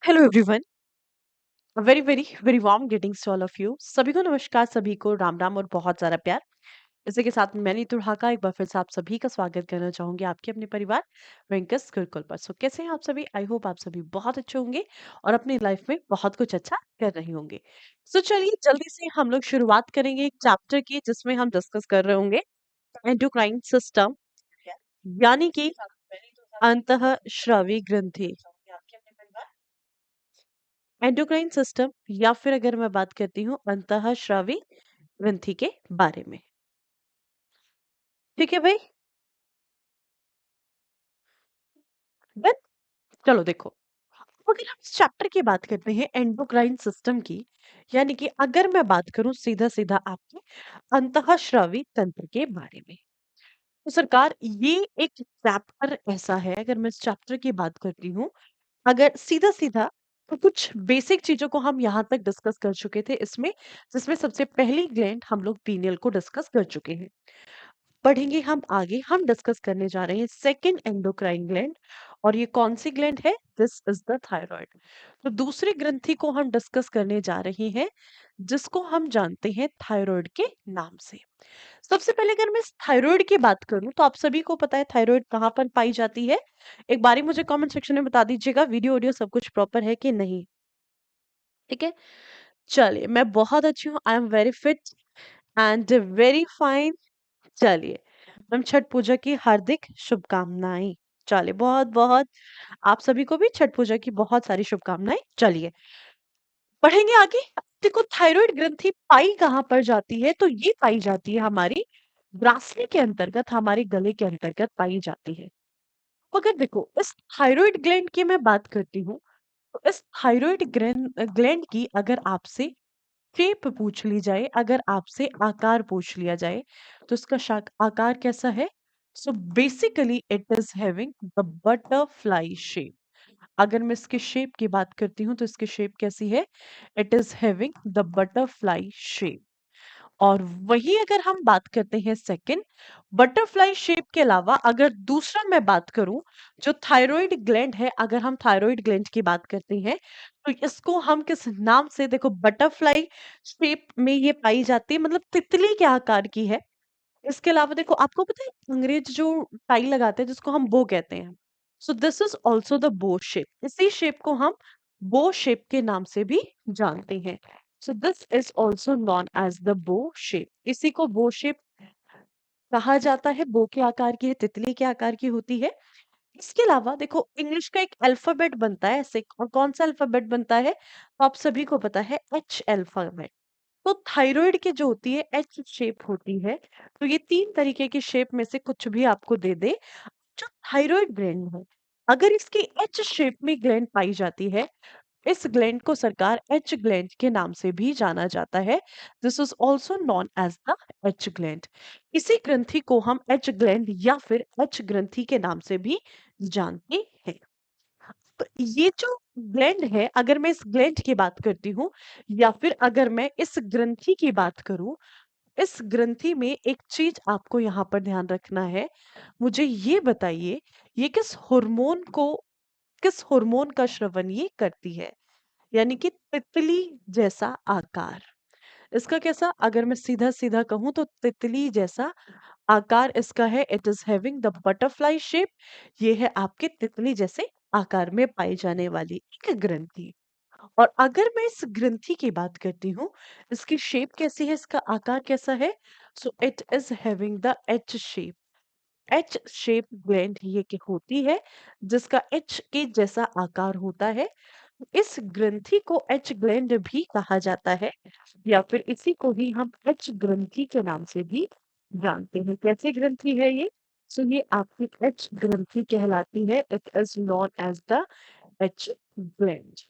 Hello everyone. Very very very warm greetings to all of you. सभी को नमस्कार, सभी को राम राम और बहुत सारा प्यार। इसी के साथ मैं नीतू ढाका एक बार फिर से आप सभी का स्वागत करना चाहूंगी आपके अपने परिवार वेंकस गुरुकुल पर। सो कैसे हैं आप सभी? आई होप आप सभी बहुत अच्छे होंगे और अपनी लाइफ में बहुत कुछ अच्छा कर रहे होंगे। सो चलिए जल्दी से हम लोग शुरुआत करेंगे एक चैप्टर की जिसमें हम डिस्कस कर रहे होंगे एंडोक्राइन सिस्टम, यानी कि अंतःस्रावी ग्रंथि। एंडोक्राइन सिस्टम या फिर अगर मैं बात करती हूँ अंतःस्रावी ग्रंथि के बारे में। ठीक है भाई। देन चलो देखो, अगर हम इस चैप्टर की बात करते हैं एंडोक्राइन सिस्टम की, यानी कि अगर मैं बात करूं सीधा सीधा आपके अंतःस्रावी तंत्र के बारे में, तो सरकार ये एक चैप्टर ऐसा है, अगर मैं इस चैप्टर की बात करती हूँ, अगर सीधा सीधा तो कुछ बेसिक चीजों को हम यहाँ तक डिस्कस कर चुके थे इसमें, जिसमें सबसे पहली ग्लैंड हम लोग पीनियल को डिस्कस कर चुके हैं। पढ़ेंगे हम आगे, हम डिस्कस करने जा रहे हैं सेकंड एंडोक्राइन ग्लैंड, और ये कौन सी ग्लैंड है? This is the thyroid. तो दूसरी ग्रंथि को हम डिस्कस करने जा रहे हैं जिसको हम जानते हैं थायराइड के नाम से। सबसे पहले अगर मैं थायराइड की बात करूं तो आप सभी को पता है थायराइड कहाँ पर पाई जाती है। एक बारी मुझे कमेंट सेक्शन में बता दीजिएगा वीडियो ऑडियो सब कुछ प्रॉपर है कि नहीं। ठीक है, चलिए मैं बहुत अच्छी हूँ, I am very fit and very fine. चलिए, हम छठ पूजा की हार्दिक शुभकामनाएं। चलिए बहुत बहुत आप सभी को भी छठ पूजा की बहुत सारी शुभकामनाएं। चलिए पढ़ेंगे आगे। देखो थायराइड ग्रंथि पाई कहाँ पर जाती है, तो ये पाई जाती है हमारी ग्रासले के अंतर्गत, हमारे गले के अंतर्गत पाई जाती है। मगर देखो इस थायराइड ग्लैंड की मैं बात करती हूँ, तो इस थायराइड ग्लैंड की अगर आपसे शेप पूछ ली जाए, अगर आपसे आकार पूछ लिया जाए, तो इसका आकार कैसा है? So basically it is having the butterfly shape. अगर मैं इसके शेप की बात करती हूँ तो इसकी शेप कैसी है? It is having the butterfly shape. और वही अगर हम बात करते हैं सेकंड बटरफ्लाई शेप के अलावा, अगर दूसरा मैं बात करूं जो थायराइड ग्लैंड है, अगर हम थायराइड ग्लैंड की बात करते हैं तो इसको हम किस नाम से, देखो बटरफ्लाई शेप में ये पाई जाती है, मतलब तितली के आकार की है। इसके अलावा देखो, आपको पता है अंग्रेज जो टाई लगाते हैं जिसको हम बो कहते हैं, so this is also the bow shape. इसी शेप को हम बो शेप के नाम से भी जानते हैं। So this is also known as the bow shape. इसी को बो शेप कहा जाता है। बो के आकार की है, तितली के आकार की होती है। इसके अलावा देखो इंग्लिश का एक अल्फाबेट बनता है ऐसे, और कौन सा अल्फाबेट बनता है तो आप सभी को पता है, एच अल्फाबेट। तो थायराइड की जो होती है एच शेप होती है। तो ये तीन तरीके की शेप में से कुछ भी आपको दे दे, जो थायराइड ग्लैंड है, अगर इसकी एच शेप में ग्लैंड पाई जाती है, इस ग्लैंड को सरकार एच ग्लैंड के नाम से भी जाना जाता है। This is also known as the H gland. इसी ग्रंथि को हम एच ग्लैंड या फिर एच ग्रंथि के नाम से भी जानते हैं। तो ये जो ग्लैंड है, अगर मैं इस ग्लैंड की बात करती हूँ या फिर अगर मैं इस ग्रंथि की बात करूं, इस ग्रंथि में एक चीज आपको यहाँ पर ध्यान रखना है। मुझे ये बताइए, ये किस हार्मोन का श्रवण ये करती है? यानी कि तितली जैसा आकार। इसका कैसा, अगर मैं सीधा सीधा कहूं तो तितली जैसा आकार इसका है। It is having the butterfly shape. ये है आपके तितली जैसे आकार में पाई जाने वाली एक ग्रंथि। और अगर मैं इस ग्रंथि की बात करती हूँ, इसकी शेप कैसी है, इसका आकार कैसा है? So it is having the H shape. H shape gland ये की होती है, जिसका एच के जैसा आकार होता है। इस ग्रंथि को एच ग्लैंड भी कहा जाता है, या फिर इसी को ही हम एच ग्रंथि के नाम से भी जानते हैं। कैसी ग्रंथि है ये? सो ये आपकी एच ग्रंथि कहलाती है। It is known as the H gland.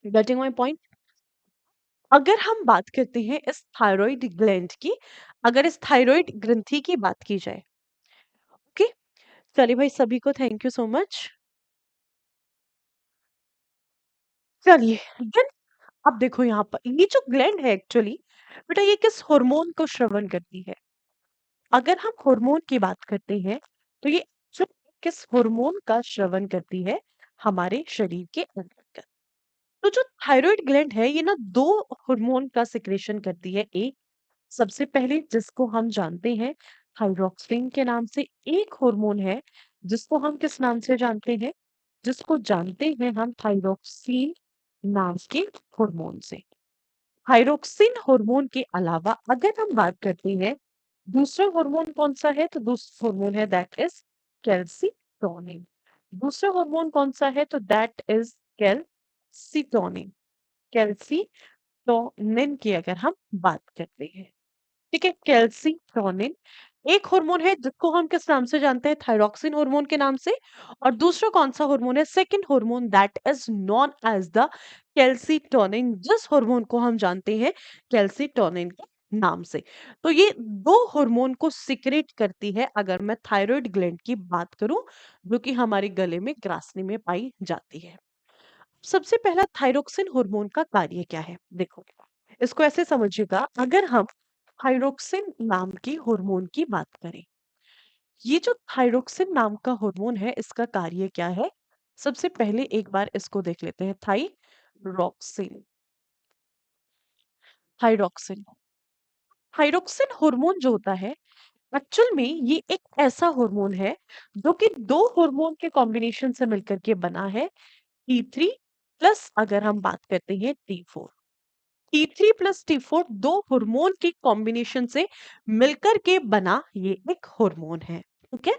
Getting my point? अगर हम बात करते हैं इस थायराइड ग्लैंड की, अगर इस थायराइड ग्रंथि की बात की जाए, ओके, चलिए भाई सभी को थैंक यू सो मच। चलिए देन, अब देखो यहाँ पर ये जो ग्लैंड है एक्चुअली, बेटा ये किस हार्मोन को श्रवण करती है? अगर हम हार्मोन की बात करते हैं तो ये किस हार्मोन का श्रवण करती है हमारे शरीर के अंतर्गत? तो जो थायराइड ग्लैंड है ये ना दो हार्मोन का सिक्रेशन करती है। एक सबसे पहले जिसको हम जानते हैं थायरॉक्सिन के नाम से, एक हार्मोन है जिसको हम किस नाम से जानते हैं, जिसको जानते हैं हम थायरॉक्सिन नाम के हार्मोन से। थायरॉक्सिन हार्मोन के अलावा अगर हम बात करते हैं दूसरा हार्मोन कौन सा है, तो दूसरा हार्मोन है दैट इज कैल्सीटोनिन। दूसरा हार्मोन कौन सा है, तो दैट इज कैल्सीटोनिन। कैल्सीटोनिन की अगर हम बात करते हैं, ठीक है, कैल्सीटोनिन एक हार्मोन है जिसको हम किस नाम से जानते हैं, थायरॉक्सिन हार्मोन के नाम से। और दूसरा कौन सा हार्मोन है, second hormone that is known as the calcitonin, जिस हार्मोन को हम जानते हैं कैल्सीटोनिन के नाम से। तो ये दो हार्मोन को सिक्रेट करती है अगर मैं थायराइड ग्लैंड की बात करूं, जो कि हमारे गले में ग्रासनी में पाई जाती है। सबसे पहला थायरॉक्सिन हार्मोन का कार्य क्या है, देखो इसको ऐसे समझिएगा। अगर हम थायरॉक्सिन नाम के हार्मोन की बात करें, ये जो थायरॉक्सिन नाम का हार्मोन है इसका कार्य क्या है, सबसे पहले एक बार इसको देख लेते हैं। थायरॉक्सिन, थायरॉक्सिन, थायरॉक्सिन हार्मोन जो होता है एक्चुअल में ये एक ऐसा हार्मोन है जो कि दो हार्मोन के कॉम्बिनेशन से मिलकर के बना है। T3 प्लस अगर हम बात करते हैं T4, T3 प्लस T4 दो हार्मोन के कॉम्बिनेशन से मिलकर के बना ये एक हार्मोन है। ठीक है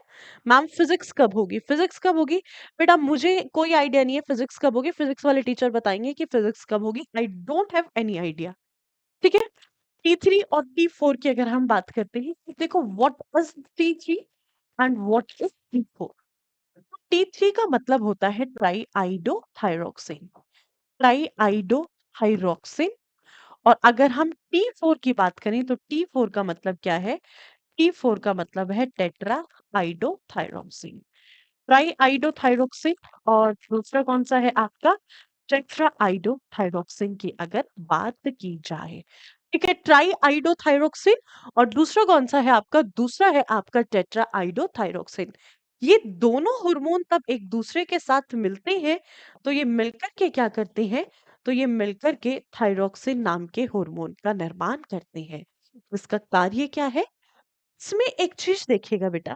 मैम, फिजिक्स कब होगी, फिजिक्स कब होगी बेटा, मुझे कोई आइडिया नहीं है फिजिक्स कब होगी, फिजिक्स वाले टीचर बताएंगे कि फिजिक्स कब होगी, I don't have any idea. ठीक है, T3 और T4 की अगर हम बात करते हैं, तो देखो what is T3 and what is T4। T3 का मतलब होता है ट्राई आइडो थायरोक्सिन, ट्राई आइडो थायरोक्सिन। और अगर हम T4 की बात करें तो T4 का मतलब क्या है, T4 का मतलब है टेट्रा आइडोथायरोक्सिन, ट्राई आइडोथायरोक्सिन। और दूसरा कौन सा है आपका, टेट्रा आइडोथायरोक्सिन की अगर बात की जाए। ठीक है, ट्राई आइडोथायरोक्सिन और दूसरा कौन सा है आपका, दूसरा है आपका टेट्रा आइडोथायरोक्सिन। ये दोनों हार्मोन तब एक दूसरे के साथ मिलते हैं, तो ये मिलकर के क्या करते हैं, तो ये मिलकर के थायरोक्सिन नाम के हार्मोन का निर्माण करते हैं। इसका कार्य क्या है, इसमें एक चीज देखिएगा बेटा,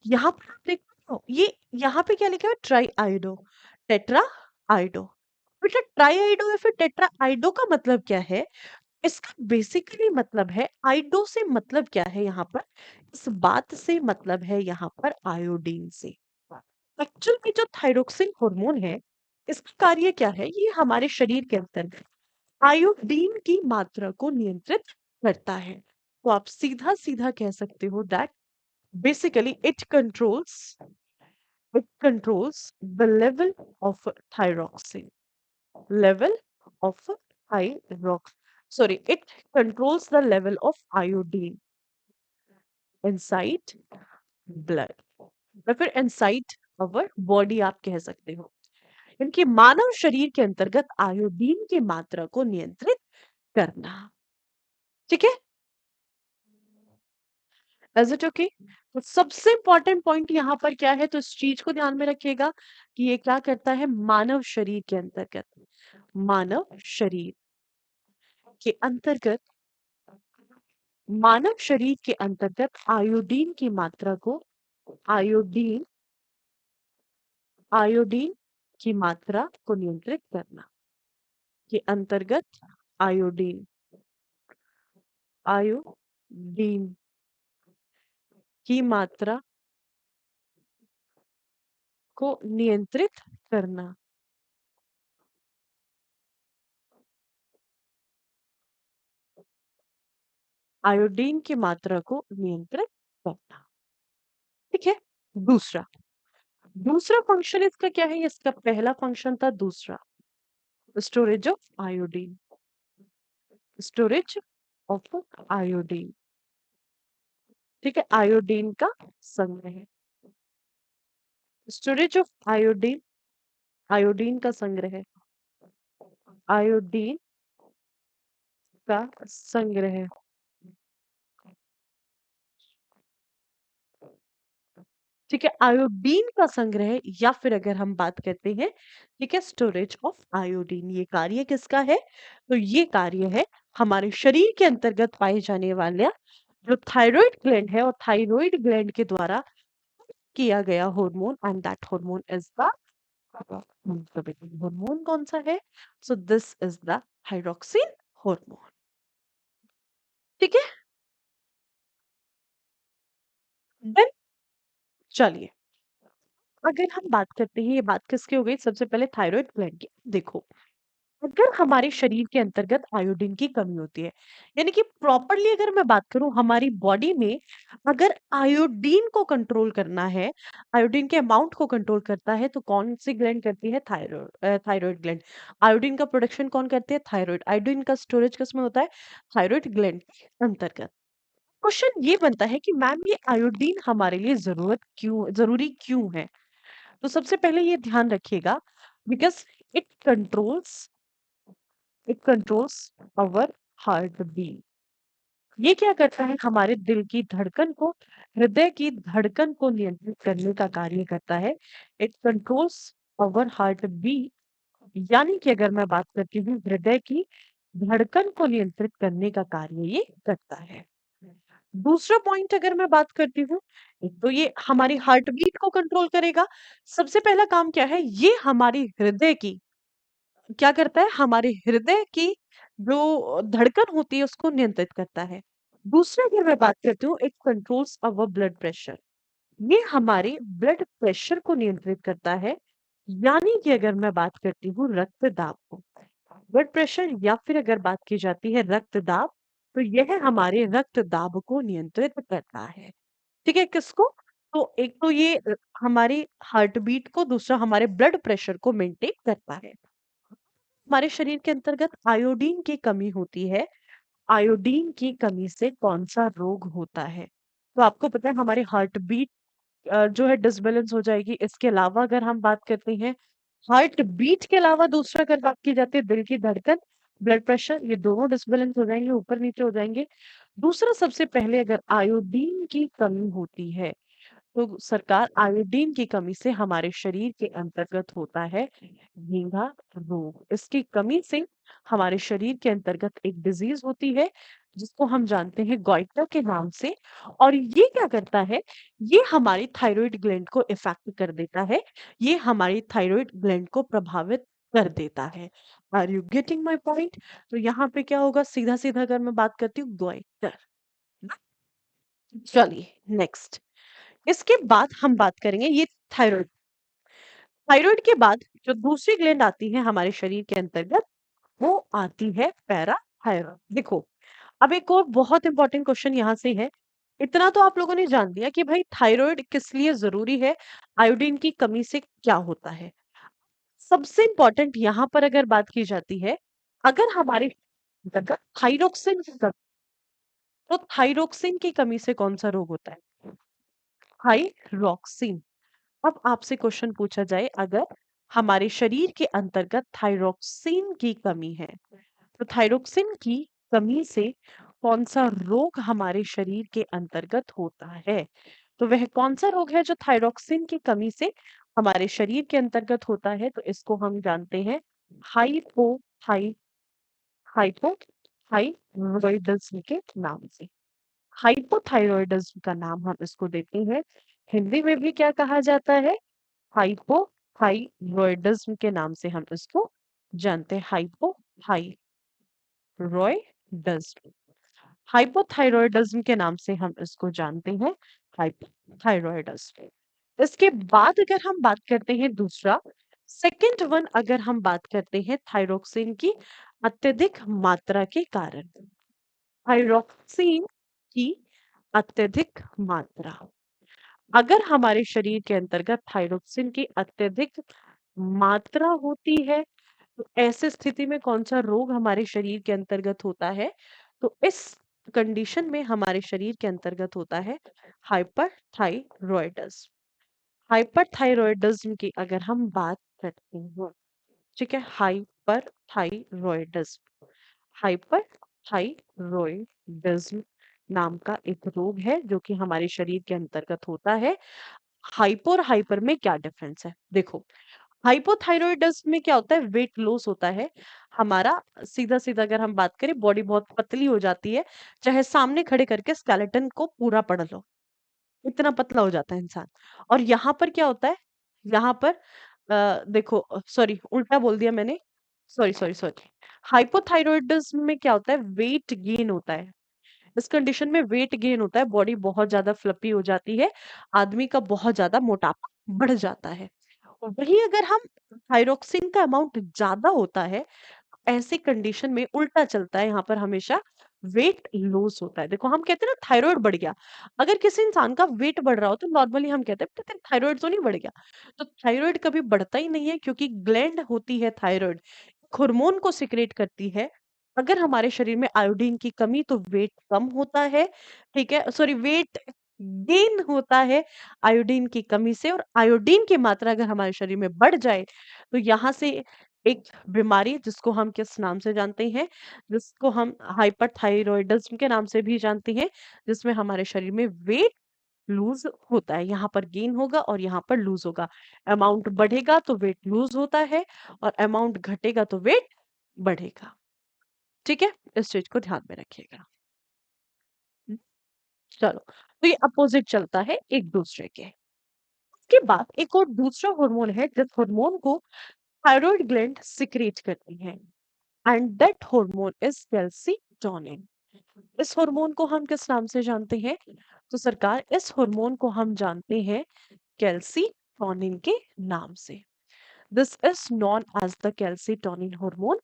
यहाँ पर आप देखो ये यहाँ पे क्या लिखा है, ट्राई आइडो, टेट्रा आइडो। बेटा ट्राई आइडो या फिर टेट्रा आइडो का मतलब क्या है, इसका बेसिकली मतलब है आइडो से मतलब क्या है यहाँ पर, इस बात से मतलब है यहाँ पर आयोडीन से। एक्चुअल में जो थायरोक्सिन हार्मोन है इसका कार्य क्या है, ये हमारे शरीर के अंदर आयोडीन की मात्रा को नियंत्रित करता है। तो आप सीधा सीधा कह सकते हो that basically it controls the level of thyroxine, level of thyrox sorry it controls the level of iodine inside blood या फिर inside our body आप कह सकते हो। इनके मानव शरीर के अंतर्गत आयोडीन की मात्रा को नियंत्रित करना। ठीक है, इज इट ओके। तो सबसे इंपॉर्टेंट पॉइंट यहाँ पर क्या है, तो इस चीज को ध्यान में रखिएगा कि ये क्या करता है, मानव शरीर के अंतर्गत, मानव शरीर के अंतर्गत, मानव शरीर के अंतर्गत आयोडीन की मात्रा को, आयोडीन, आयोडीन की मात्रा को नियंत्रित करना के अंतर्गत आयोडीन, आयोडीन की मात्रा को नियंत्रित करना, आयोडीन की मात्रा को नियंत्रित करना। ठीक है, दूसरा, दूसरा फंक्शन इसका क्या है, इसका पहला फंक्शन था दूसरा, storage of iodine, storage of iodine. ठीक है, आयोडीन का संग्रह, स्टोरेज ऑफ आयोडीन, आयोडीन का संग्रह, आयोडीन का संग्रह। ठीक है, आयोडीन का संग्रह या फिर अगर हम बात करते हैं, ठीक है, स्टोरेज ऑफ आयोडीन, ये कार्य किसका है? तो ये कार्य है हमारे शरीर के अंतर्गत पाए जाने वाला जो थायराइड ग्लैंड है और थायराइड ग्लैंड के द्वारा किया गया hormone, and that hormone is the hormone कौन सा है? सो this is the thyroxine hormone. ठीक है, देन चलिए, अगर हम बात करते हैं, ये बात किसकी हो गई? सबसे पहले थायराइड ग्लैंड की। देखो, अगर हमारे शरीर के अंतर्गत आयोडीन की कमी होती है, यानी कि प्रॉपरली अगर मैं बात करूं हमारी बॉडी में, अगर आयोडीन को कंट्रोल करना है, आयोडीन के अमाउंट को कंट्रोल करता है, तो कौन सी ग्लैंड करती है? Thyroid, thyroid gland. आयोडीन का प्रोडक्शन कौन करती है? थायराइड। आयोडीन का स्टोरेज किसमें होता है? थायराइड ग्लैंड के अंतर्गत। क्वेश्चन ये बनता है कि मैम ये आयोडीन हमारे लिए जरूरी क्यों है? तो सबसे पहले ये ध्यान रखिएगा, because it controls it controls our heart beat. ये क्या करता है? हमारे दिल की धड़कन को, हृदय की धड़कन को नियंत्रित करने का कार्य करता है। It controls our heart beat, यानी कि अगर मैं बात करती हूँ, हृदय की धड़कन को नियंत्रित करने का कार्य ये करता है। दूसरा पॉइंट अगर मैं बात करती हूँ, एक तो ये हमारी हार्ट बीट को कंट्रोल करेगा। सबसे पहला काम क्या है? ये हमारी हृदय की क्या करता है? हमारे हृदय की जो धड़कन होती है उसको नियंत्रित करता है। दूसरा अगर मैं बात करती हूँ, it controls our blood pressure. ये हमारे ब्लड प्रेशर को नियंत्रित करता है, यानी कि अगर मैं बात करती हूँ रक्तदाब को, ब्लड प्रेशर या फिर अगर बात की जाती है रक्तदाब, तो यह हमारे रक्तदाब को नियंत्रित करता है। ठीक है, किसको? तो एक तो ये हमारी हार्ट बीट को, दूसरा हमारे ब्लड प्रेशर को मेंटेन करता है। हमारे शरीर के अंतर्गत आयोडीन की कमी होती है। आयोडीन की कमी से कौन सा रोग होता है? तो आपको पता है हमारी हार्ट बीट जो है डिसबैलेंस हो जाएगी। इसके अलावा अगर हम बात करते हैं, हार्ट बीट के अलावा दूसरा अगर बात की जाती है, दिल की धड़कन, ब्लड प्रेशर, ये दोनों डिसबैलेंस हो जाएंगे, ऊपर नीचे हो जाएंगे। दूसरा, सबसे पहले अगर आयोडीन की कमी होती है, तो सरकार आयोडीन की कमी से हमारे शरीर के अंतर्गत होता है घेंघा रोग। इसकी कमी से हमारे शरीर के अंतर्गत एक डिजीज होती है जिसको हम जानते हैं गॉइटर के नाम से। और ये क्या करता है? ये हमारी थायराइड ग्लैंड को इफेक्ट कर देता है। ये हमारी थायराइड ग्लैंड को प्रभावित कर देता है। Are you getting my point? तो यहाँ पे क्या होगा? सीधा सीधा अगर मैं बात करती हूँ, गॉइटर। चलिए, नेक्स्ट, इसके बाद हम बात करेंगे ये थायराइड। थायराइड के बाद जो दूसरी ग्लैंड आती है हमारे शरीर के अंतर्गत, वो आती है पैराथायरॉयड। देखो, अब एक और बहुत इंपॉर्टेंट क्वेश्चन यहाँ से है। इतना तो आप लोगों ने जान दिया कि भाई थायराइड किस लिए जरूरी है, आयोडीन की कमी से क्या होता है। सबसे इंपॉर्टेंट यहाँ पर अगर बात की जाती है, अगर हमारे अंतर्गत थायरोक्सिन की कमी, तो थायरोक्सिन की कमी से कौन सा रोग होता है? थायरोक्सिन। अब आपसे क्वेश्चन पूछा जाए, अगर हमारे शरीर के अंतर्गत थायरोक्सिन की कमी है, तो थायरोक्सिन की कमी से कौन सा रोग हमारे शरीर के अंतर्गत होता है? तो वह कौन सा रोग है जो थायरोक्सिन की कमी से हमारे शरीर के अंतर्गत होता है? तो इसको हम जानते हैं हाइपो हाई हाइपो थायरॉयडिज्म के नाम से। हाइपोथायरॉयडिज्म का नाम हम इसको देते हैं। हिंदी में भी क्या कहा जाता है? हाइपोथायरॉयडिज्म के नाम से हम इसको जानते हैं, हाइपोथायरॉयडिज्म। हाइपोथायरॉयडिज्म के नाम से हम इसको जानते हैं, हाइपोथायरॉयडिज्म। इसके बाद अगर हम बात करते हैं दूसरा, सेकंड वन, अगर हम बात करते हैं थायरोक्सिन की अत्यधिक मात्रा के कारण। थायरोक्सिन की अत्यधिक मात्रा, अगर हमारे शरीर के अंतर्गत थायरोक्सिन की अत्यधिक मात्रा होती है, तो ऐसे स्थिति में कौन सा रोग हमारे शरीर के अंतर्गत होता है? तो इस कंडीशन में हमारे शरीर के अंतर्गत होता है हाइपरथायरॉयडिज्म। हाइपरथायरॉयडिज्म की अगर हम बात करते हैं, ठीक है, हाइपरथायरॉयडिज्म, हाइपरथायरॉयडिज्म नाम का एक रोग है जो कि हमारे शरीर के अंतर्गत होता है। हाइपो और हाइपर में क्या डिफरेंस है? देखो, हाइपोथायरॉयडिज्म में क्या होता है, वेट लॉस होता है हमारा। सीधा-सीधा अगर हम बात करें, बॉडी बहुत पतली हो जाती है, चाहे सामने खड़े करके स्केलेटन को पूरा पढ़ लो, इतना पतला हो जाता है इंसान। और यहाँ पर क्या होता है, यहाँ पर देखो सॉरी उल्टा बोल दिया मैंने, सॉरी। हाइपोथायरॉयडिज्म में क्या होता है, वेट गेन होता है। इस कंडीशन में वेट गेन होता है, बॉडी बहुत ज़्यादा फ्लफी हो जाती है, आदमी का बहुत ज़्यादा मोटापा बढ़ जाता है। वहीं अगर हम थायरोक्सिन का अमाउंट ज़्यादा होता है, ऐसी कंडीशन में उल्टा चलता है, यहाँ पर हमेशा वेट लॉस होता है। देखो हम कहते हैं ना थायराइड बढ़ गया, अगर किसी इंसान का वेट बढ़ रहा हो तो नॉर्मली हम कहते हैं तेरा थायराइड तो नहीं बढ़ गया। तो थायराइड कभी बढ़ता ही नहीं है, क्योंकि ग्लैंड होती है थायराइड, हार्मोन को सिक्रेट करती है। अगर हमारे शरीर में आयोडीन की कमी तो वेट कम होता है, ठीक है? सॉरी, वेट गेन होता है आयोडीन की कमी से। और आयोडीन की मात्रा अगर हमारे शरीर में बढ़ जाए तो यहाँ से एक बीमारी जिसको हम किस नाम से जानते हैं, जिसको हम हाइपरथायरॉयडिज्म के नाम से भी जानते हैं, जिसमें हमारे शरीर में वेट लूज होता है। यहाँ पर गेन होगा और यहाँ पर लूज होगा। अमाउंट बढ़ेगा तो वेट लूज होता है, और अमाउंट घटेगा तो वेट बढ़ेगा। ठीक है, इस चीज को ध्यान में रखिएगा। हम्म, चलो, तो ये अपोजिट चलता है एक दूसरे के। उसके बाद एक और दूसरा हार्मोन है, जिस हार्मोन को थायराइड ग्लैंड सिक्रेट करती है, and that hormone is calcitonin. इस हार्मोन को हम किस नाम से जानते हैं? तो सरकार, इस हार्मोन को हम जानते हैं कैल्सीटोनिन के नाम से। This is known as the calcitonin hormone.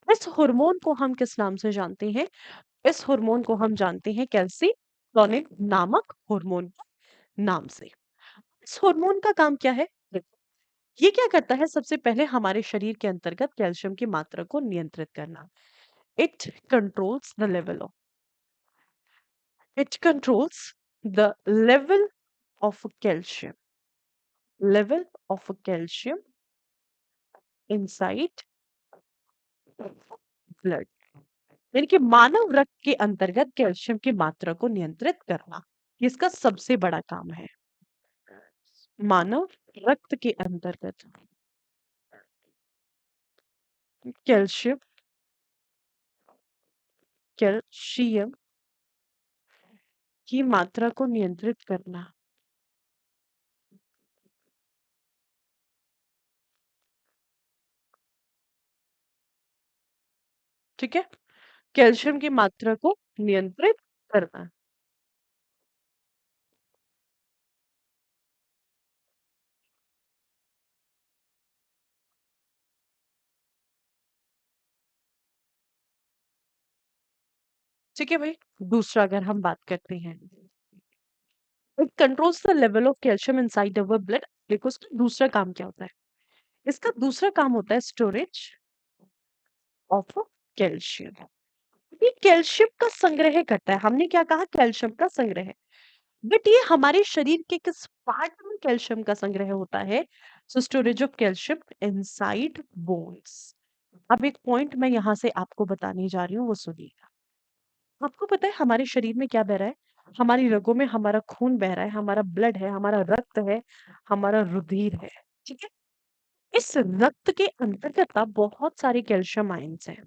इस हार्मोन को हम किस नाम से जानते हैं? इस हार्मोन को हम जानते हैं कैल्सीटोनिन नामक हार्मोन के नाम से। इस हार्मोन का काम क्या है? देखो, ये क्या करता है, सबसे पहले हमारे शरीर के अंतर्गत कैल्शियम की मात्रा को नियंत्रित करना। It controls the level of it controls the calcium level of calcium inside blood। यानी कि मानव रक्त के अंतर्गत कैल्शियम की मात्रा को नियंत्रित करना, ये इसका सबसे बड़ा काम है। मानव रक्त के अंतर्गत कैल्शियम कैल्शियम की मात्रा को नियंत्रित करना। ठीक है, कैल्शियम की मात्रा को नियंत्रित करना। ठीक है भाई, दूसरा अगर हम बात करते हैं, it controls the level of calcium inside our blood. देखो उसका दूसरा काम क्या होता है, इसका दूसरा काम होता है स्टोरेज ऑफ कैल्शियम। ये कैल्शियम का संग्रह करता है। हमने क्या कहा, कैल्शियम का संग्रह। बट ये हमारे शरीर के किस पार्ट में कैल्शियम का संग्रह होता है? So storage of calcium inside bones. अब एक पॉइंट मैं यहाँ से आपको बताने जा रही हूँ, वो सुनिएगा। आपको पता है हमारे शरीर में क्या बह रहा है? हमारी रगों में हमारा खून बह रहा है, हमारा ब्लड है, हमारा रक्त है, हमारा रुधिर है। ठीक है? इस रक्त के अंतर्गत ना बहुत सारे कैल्शियम आयंस हैं।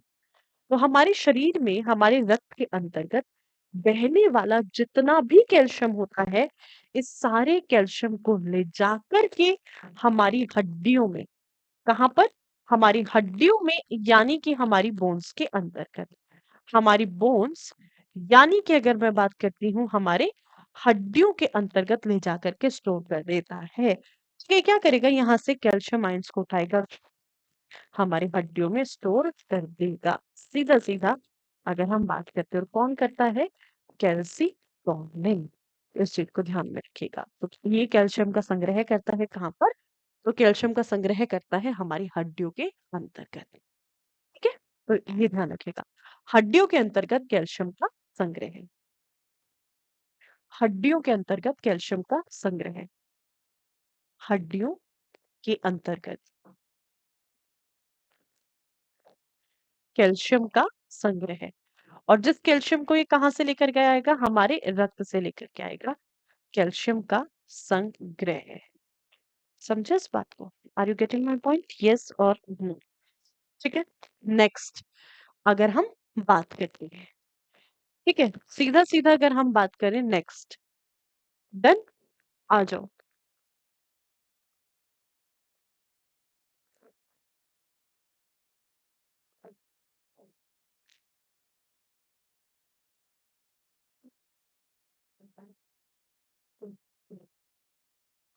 तो हमारे शरीर में, हमारे रक्त के अंतर्गत बहने वाला जितना भी कैल्शियम होता है, इस सारे कैल्शियम को ले जाकर के हमारी हड्डियों में, कहाँ पर? हमारी हड्डियों में, यानी कि हमारी बोन्स के अंतर्गत। हमारी बोन्स यानी कि अगर मैं बात करती हूँ, हमारे हड्डियों के अंतर्गत ले जाकर के स्टोर कर देता है। तो ये क्या करेगा, यहाँ से कैल्शियम आयंस को उठाएगा, हमारी हड्डियों में स्टोर कर देगा। सीधा-सीधा अगर हम बात करते हैं, और कौन करता है? कैल्सीटोनिन। इस चीज़ को ध्यान में रखिएगा। तो ये कैल्शियम का संग्रह करता है कहाँ पर? तो कैल्शियम का संग्रह करता है हमारी हड्डियों के अंतर्गत। ठीक है? तो ये ध्यान रखिएगा। हड्डियों के अंतर्गत कैल्शियम का संग्रह। हड्डियों के अंतर्गत कैल्शियम का संग्रह। हड्डियों के अंतर्गत कैल्शियम का संग्रह। और जिस कैल्शियम को ये कहाँ से लेकर के आएगा? हमारे रक्त से लेकर के आएगा कैल्शियम का संग्रह। समझे इस बात को? Are you getting my point? Yes और नो? ठीक है। नेक्स्ट अगर हम बात करते हैं, ठीक है, सीधा सीधा अगर हम बात करें, नेक्स्ट, डन, आ जाओ।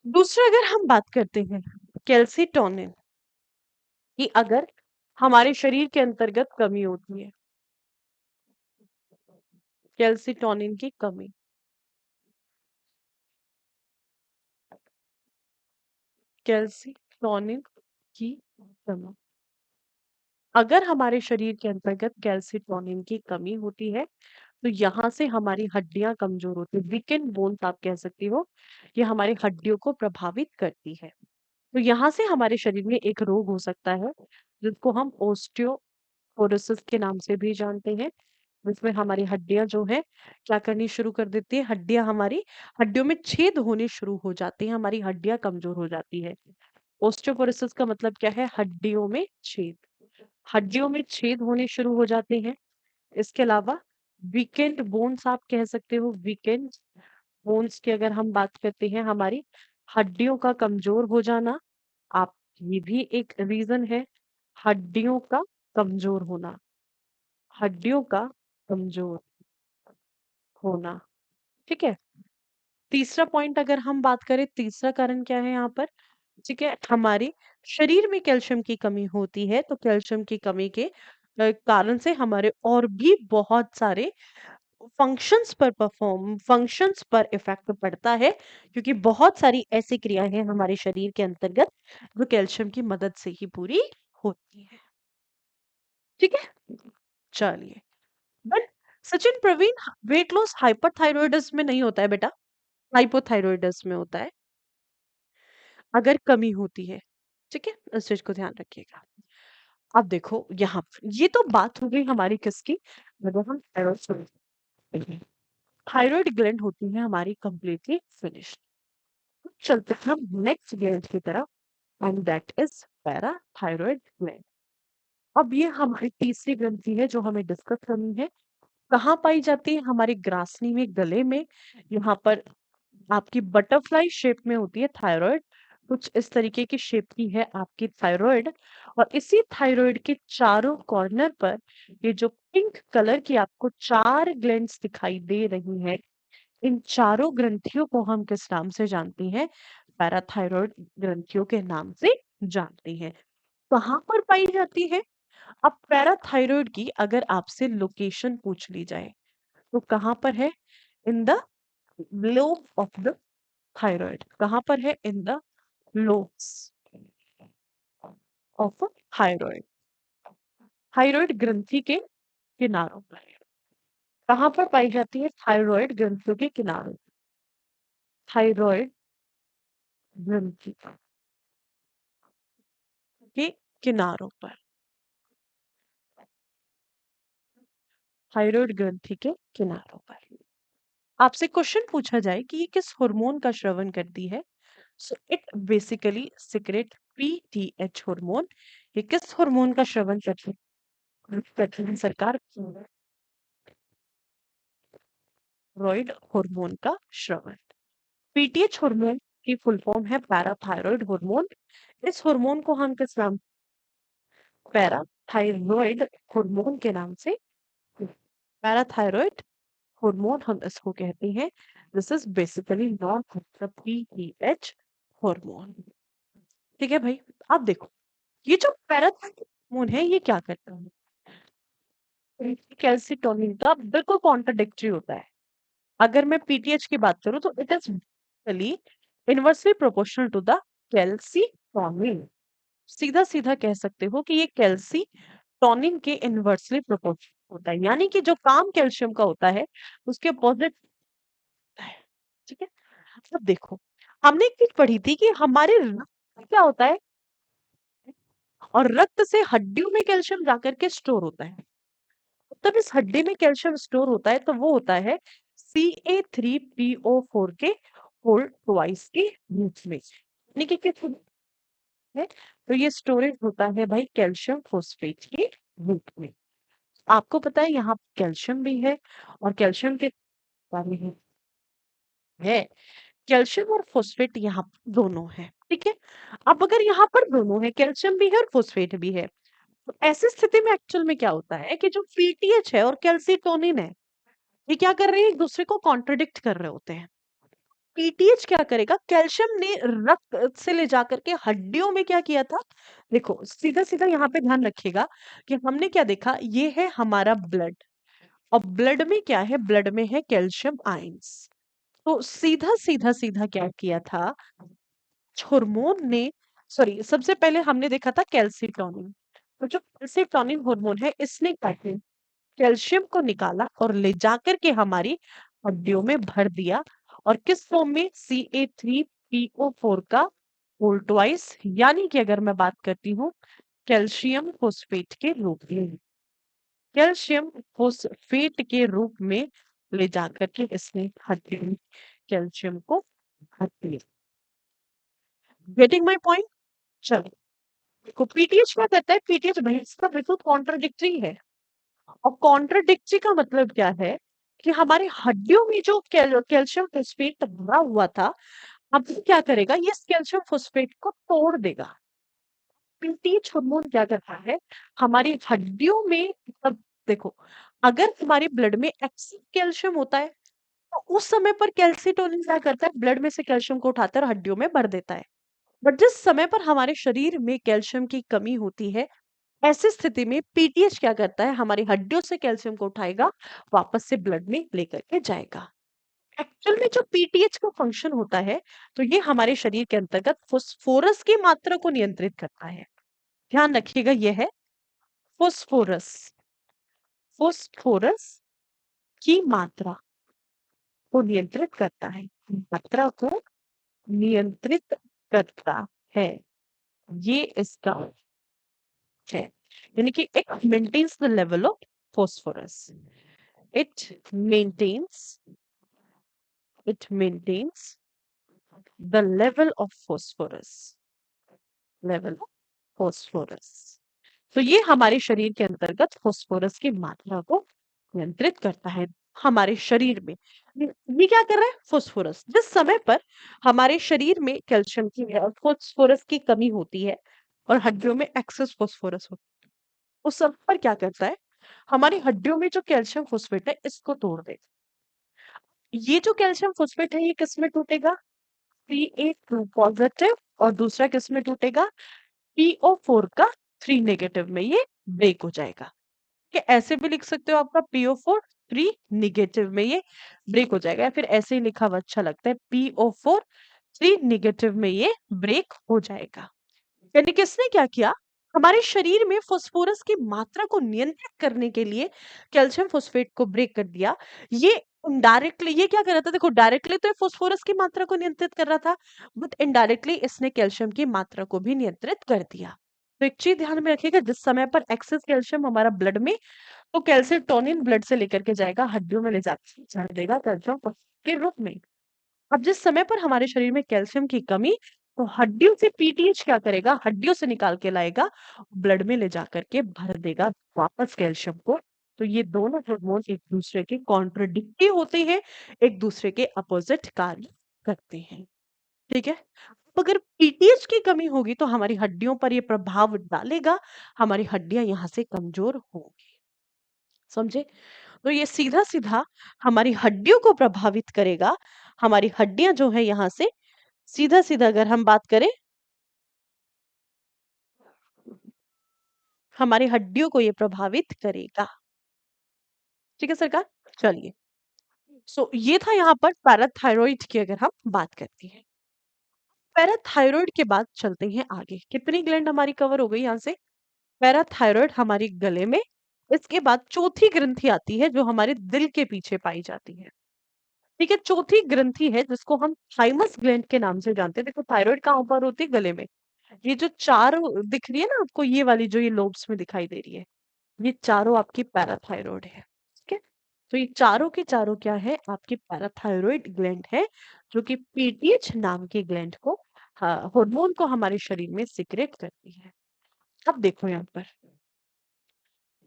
दूसरा अगर हम बात करते हैं कैल्सीटोनिन की, अगर हमारे शरीर के अंतर्गत कमी होती है, कैल्सीटोनिन की कमी, कैल्सीटोनिन की कमी, अगर हमारे शरीर के अंतर्गत कैल्सीटोनिन की कमी होती है तो यहाँ से हमारी हड्डियां कमजोर होती है, वीकेंड बोन्स आप कह सकती हो, ये हमारी हड्डियों को प्रभावित करती है। तो यहाँ से हमारे शरीर में एक रोग हो सकता है जिसको हम ओस्टियोपोरोसिस के नाम से भी जानते हैं, जिसमें हमारी हड्डियां जो है क्या करनी शुरू कर देती है, हड्डियां हमारी हड्डियों में छेद होने शुरू हो जाती हैं, हमारी हड्डियां कमजोर हो जाती है। ओस्टियोपोरोसिस का मतलब क्या है? हड्डियों में छेद, हड्डियों में छेद होने शुरू हो जाते हैं। इसके अलावा वीकेंड बोन्स आप कह सकते हो, वीकेंड बोन्स की अगर हम बात करते हैं, हमारी हड्डियों का कमजोर हो जाना, आप, ये भी एक रीजन है, हड्डियों का कमजोर होना, हड्डियों का कमजोर होना, ठीक है। तीसरा पॉइंट अगर हम बात करें, तीसरा कारण क्या है यहाँ पर? ठीक है, हमारे शरीर में कैल्शियम की कमी होती है, तो कैल्शियम की कमी के कारण से हमारे और भी बहुत सारे फंक्शंस पर इफेक्ट पड़ता है, क्योंकि बहुत सारी ऐसी क्रियाएं हैं हमारे शरीर के अंतर्गत जो कैल्शियम की मदद से ही पूरी होती है। ठीक है, चलिए। But Sachin, Praveen, weight loss hyperthyroidism में नहीं होता है बेटा, हाइपोथायरॉयडिज्म में होता है अगर कमी होती है। ठीक है, इस चीज को ध्यान रखिएगा। अब देखो यहाँ पर, ये तो बात हो गई हमारी किसकी, मतलब हम थायराइड ग्लैंड होती है हमारी कंप्लीटली फिनिश्ड। चलते हैं हम नेक्स्ट ग्लैंड की तरफ, and that is parathyroid gland. अब ये हमारी तीसरी ग्रंथि है जो हमें डिस्कस करनी है। कहाँ पाई जाती है? हमारे ग्रासनी में, गले में, यहाँ पर आपकी बटरफ्लाई शेप में होती है थायराइड, कुछ इस तरीके की शेप की है आपकी थायराइड। और इसी थायराइड के चारों कॉर्नर पर ये जो पिंक कलर की आपको चार ग्लैंड्स दिखाई दे रही हैं, इन चारों ग्रंथियों को हम किस नाम से जानते हैं? पैराथायरॉयड ग्रंथियों के नाम से जानते हैं। कहाँ पर पाई जाती है? अब पैराथायरॉयड की अगर आपसे लोकेशन पूछ ली जाए तो कहाँ पर है? In the lobe of the thyroid. कहाँ पर है? In the lobes of thyroid, thyroid ग्रंथि के किनारों पर। कहाँ पर पाई जाती है? थायराइड ग्रंथियों के किनारों, थायराइड ग्रंथि के किनारों पर, थायराइड ग्रंथि के किनारों पर। आपसे क्वेश्चन पूछा जाए कि ये किस हार्मोन का श्रवण करती है, so it basically secret PTH hormone. ये किस हार्मोन का श्रवण करती है सरकार? थायराइड हार्मोन का श्रवण। पीटीएच हार्मोन की फुल फॉर्म है पैराथायरॉयड हार्मोन। इस हार्मोन को हम किस नाम, पैराथायरॉयड हार्मोन के नाम से, पैराथायरॉयड हार्मोन हम इसको कहते हैं। This is basically not the PTH hormone. ठीक है भाई, अब देखो ये जो पैराथायरॉयड हार्मोन है ये क्या करता है? कैल्सिटोनिन का बिल्कुल कॉन्ट्राडिक्टरी होता है। अगर मैं पीटीएच की बात करूं तो it is basically inversely proportional to the calcitonin. सीधा सीधा कह सकते हो कि ये कैल्सिटोनिन के इनवर्सली प्रोपोर्शनल होता है, यानी कि जो काम कैल्शियम का होता है उसके अपोजिट होता है। ठीक है, अब देखो हमने एक चीज पढ़ी थी कि हमारे रक्त में क्या होता है, और रक्त से हड्डियों में कैल्शियम जाकर के स्टोर होता है। तब इस हड्डी में कैल्शियम स्टोर होता है तो वो होता है CA3PO4 के होल ट्वाइस के रूप में, यानी कि किस है, तो ये स्टोरेज होता है भाई कैल्शियम फॉस्फेट के रूप में। आपको पता है यहाँ कैल्शियम भी है, और कैल्शियम के बारे में है, कैल्शियम और फॉस्फेट यहाँ पर दोनों है, ठीक है। अब अगर यहाँ पर दोनों है, कैल्शियम भी है और फॉस्फेट भी है, तो ऐसी स्थिति में एक्चुअल में क्या होता है कि जो पीटीएच है और कैल्सीटोनिन है, ये क्या कर रहे हैं, एक दूसरे को कॉन्ट्रडिक्ट कर रहे होते हैं। पीटीएच क्या करेगा, कैल्शियम ने रक्त से ले जाकर के हड्डियों में क्या किया था, देखो सीधा सीधा यहाँ पे ध्यान रखिएगा कि हमने क्या देखा, ये है हमारा ब्लड, और ब्लड में क्या है, ब्लड में है कैल्शियम आयंस। तो सीधा सीधा सीधा क्या किया था, हार्मोन ने, सॉरी, सबसे पहले हमने देखा था कैल्सीटोनिन, तो जो कैल्सीटोनिन हार्मोन है, इसने क्या किया, कैल्शियम को निकाला और ले जाकर के हमारी हड्डियों में भर दिया, और किस फॉर्म में, CA3PO4 का होल ट्वाइस, यानी कि अगर मैं बात करती हूँ कैल्शियम फोस्फेट के रूप में, कैल्शियम फोस्फेट के रूप में ले जाकर के इसने हड्डी में कैल्शियम को भर दिया। Getting my point. चलो देखो पीटीएच क्या करता है, पीटीएच भाई इसका बिल्कुल कॉन्ट्रडिक्टरी है, और कॉन्ट्रडिक्टरी का मतलब क्या है कि हमारी हड्डियों में जो कैल्शियम फॉस्फेट भरा हुआ था, अब ये क्या करेगा, ये कैल्शियम फॉस्फेट को तोड़ देगा। पीटीएच हार्मोन क्या करता है, हमारी हड्डियों में, मतलब देखो, अगर हमारी ब्लड में एक्सेस कैल्शियम होता है, तो उस समय पर कैल्सीटोनिन क्या करता है, ब्लड में से कैल्शियम को उठाकर हड्डियों में भर देता है। बट जिस समय पर हमारे शरीर में कैल्शियम की कमी होती है, ऐसी स्थिति में पीटीएच क्या करता है, हमारी हड्डियों से कैल्शियम को उठाएगा, वापस से ब्लड में लेकर के जाएगा। एक्चुअल में जो पीटीएच का फंक्शन होता है, तो ये हमारे शरीर के अंतर्गत फास्फोरस की मात्रा को नियंत्रित करता है। ध्यान रखिएगा, यह है फास्फोरस, फास्फोरस की मात्रा को नियंत्रित करता है, मात्रा को नियंत्रित करता है, ये इसका है, यानी कि it maintains the level of phosphorus, it maintains it maintains the level of phosphorus। तो ये हमारे शरीर के अंतर्गत फास्फोरस की मात्रा को नियंत्रित करता है हमारे शरीर में। ये क्या कर रहा है, फास्फोरस, जिस समय पर हमारे शरीर में कैल्शियम की और फास्फोरस की कमी होती है और हड्डियों में एक्सेस फास्फोरस होता है, उस समय पर क्या करता है, हमारी हड्डियों में जो कैल्शियम फॉस्फेट है, इसको तोड़ देगा। ये जो कैल्शियम फॉस्फेट है, ये किस में टूटेगा, Pa2 पॉजिटिव, और दूसरा किस में टूटेगा, PO4 का 3 नेगेटिव में ये ब्रेक हो जाएगा। कि ऐसे भी लिख सकते हो, आपका PO4 3 नेगेटिव में ये ब्रेक हो जाएगा, या फिर ऐसे ही लिखा हुआ अच्छा लगता है, PO4 3 नेगेटिव में ये ब्रेक हो जाएगा। यानी किसने क्या किया, हमारे शरीर में फास्फोरस की मात्रा को नियंत्रित करने के लिए कैल्शियम फॉस्फेट को ब्रेक कर दिया। ये इनडायरेक्टली ये क्या कर रहा था, देखो डायरेक्टली तो ये फास्फोरस की मात्रा को नियंत्रित कर रहा था, बट इनडायरेक्टली इसने कैल्शियम की मात्रा को भी नियंत्रित कर दिया। तो एक चीज ध्यान में रखिएगा, जिस समय पर एक्सेस कैल्शियम हमारा ब्लड में, तो कैल्सीटोनिन ब्लड से लेकर के जाएगा, हड्डियों में ले जाकर छोड़ देगा कैल्शियम के रूप में। अब जिस समय पर हमारे शरीर में कैल्शियम की कमी, तो हड्डियों से पीटीएच क्या करेगा, हड्डियों से निकाल के लाएगा, ब्लड में ले जाकर के भर देगा वापस कैल्शियम को। तो ये दोनों हार्मोन एक दूसरे के कॉन्ट्रडिक्टरी होते हैं, एक दूसरे के अपोजिट कार्य करते हैं, ठीक है। अब अगर पीटीएच की कमी होगी, तो हमारी हड्डियों पर ये प्रभाव डालेगा, हमारी हड्डियां यहाँ से कमजोर होंगी, समझे। तो ये सीधा सीधा हमारी हड्डियों को प्रभावित करेगा, हमारी हड्डियां जो है यहाँ से सीधा सीधा अगर हम बात करें, हमारी हड्डियों को ये प्रभावित करेगा, ठीक है सरकार। चलिए, सो ये था यहाँ पर पैराथायरॉइड की अगर हम बात करते हैं। पैराथायरॉइड के बाद चलते हैं आगे, कितनी ग्लैंड हमारी कवर हो गई यहाँ से, पैराथायरॉइड हमारी गले में, इसके बाद चौथी ग्रंथि आती है जो हमारे दिल के पीछे पाई जाती है, ठीक है। चौथी ग्रंथि है जिसको हम थाइमस ग्लैंड के नाम से जानते हैं। देखो थायराइड कहाँ पर होती है, गले में, ये जो चारों दिख रही है ना आपको, ये वाली जो ये लोब्स में दिखाई दे रही है, ये चारों आपकी पैराथायरॉइड है, ठीक है। तो ये चारों के चारों क्या है, आपकी पैराथायरॉइड ग्लैंड है, जो कि पीटीएच नाम के ग्लैंड को, हार्मोन को हमारे शरीर में सिक्रेट करती है। अब देखो यहाँ पर,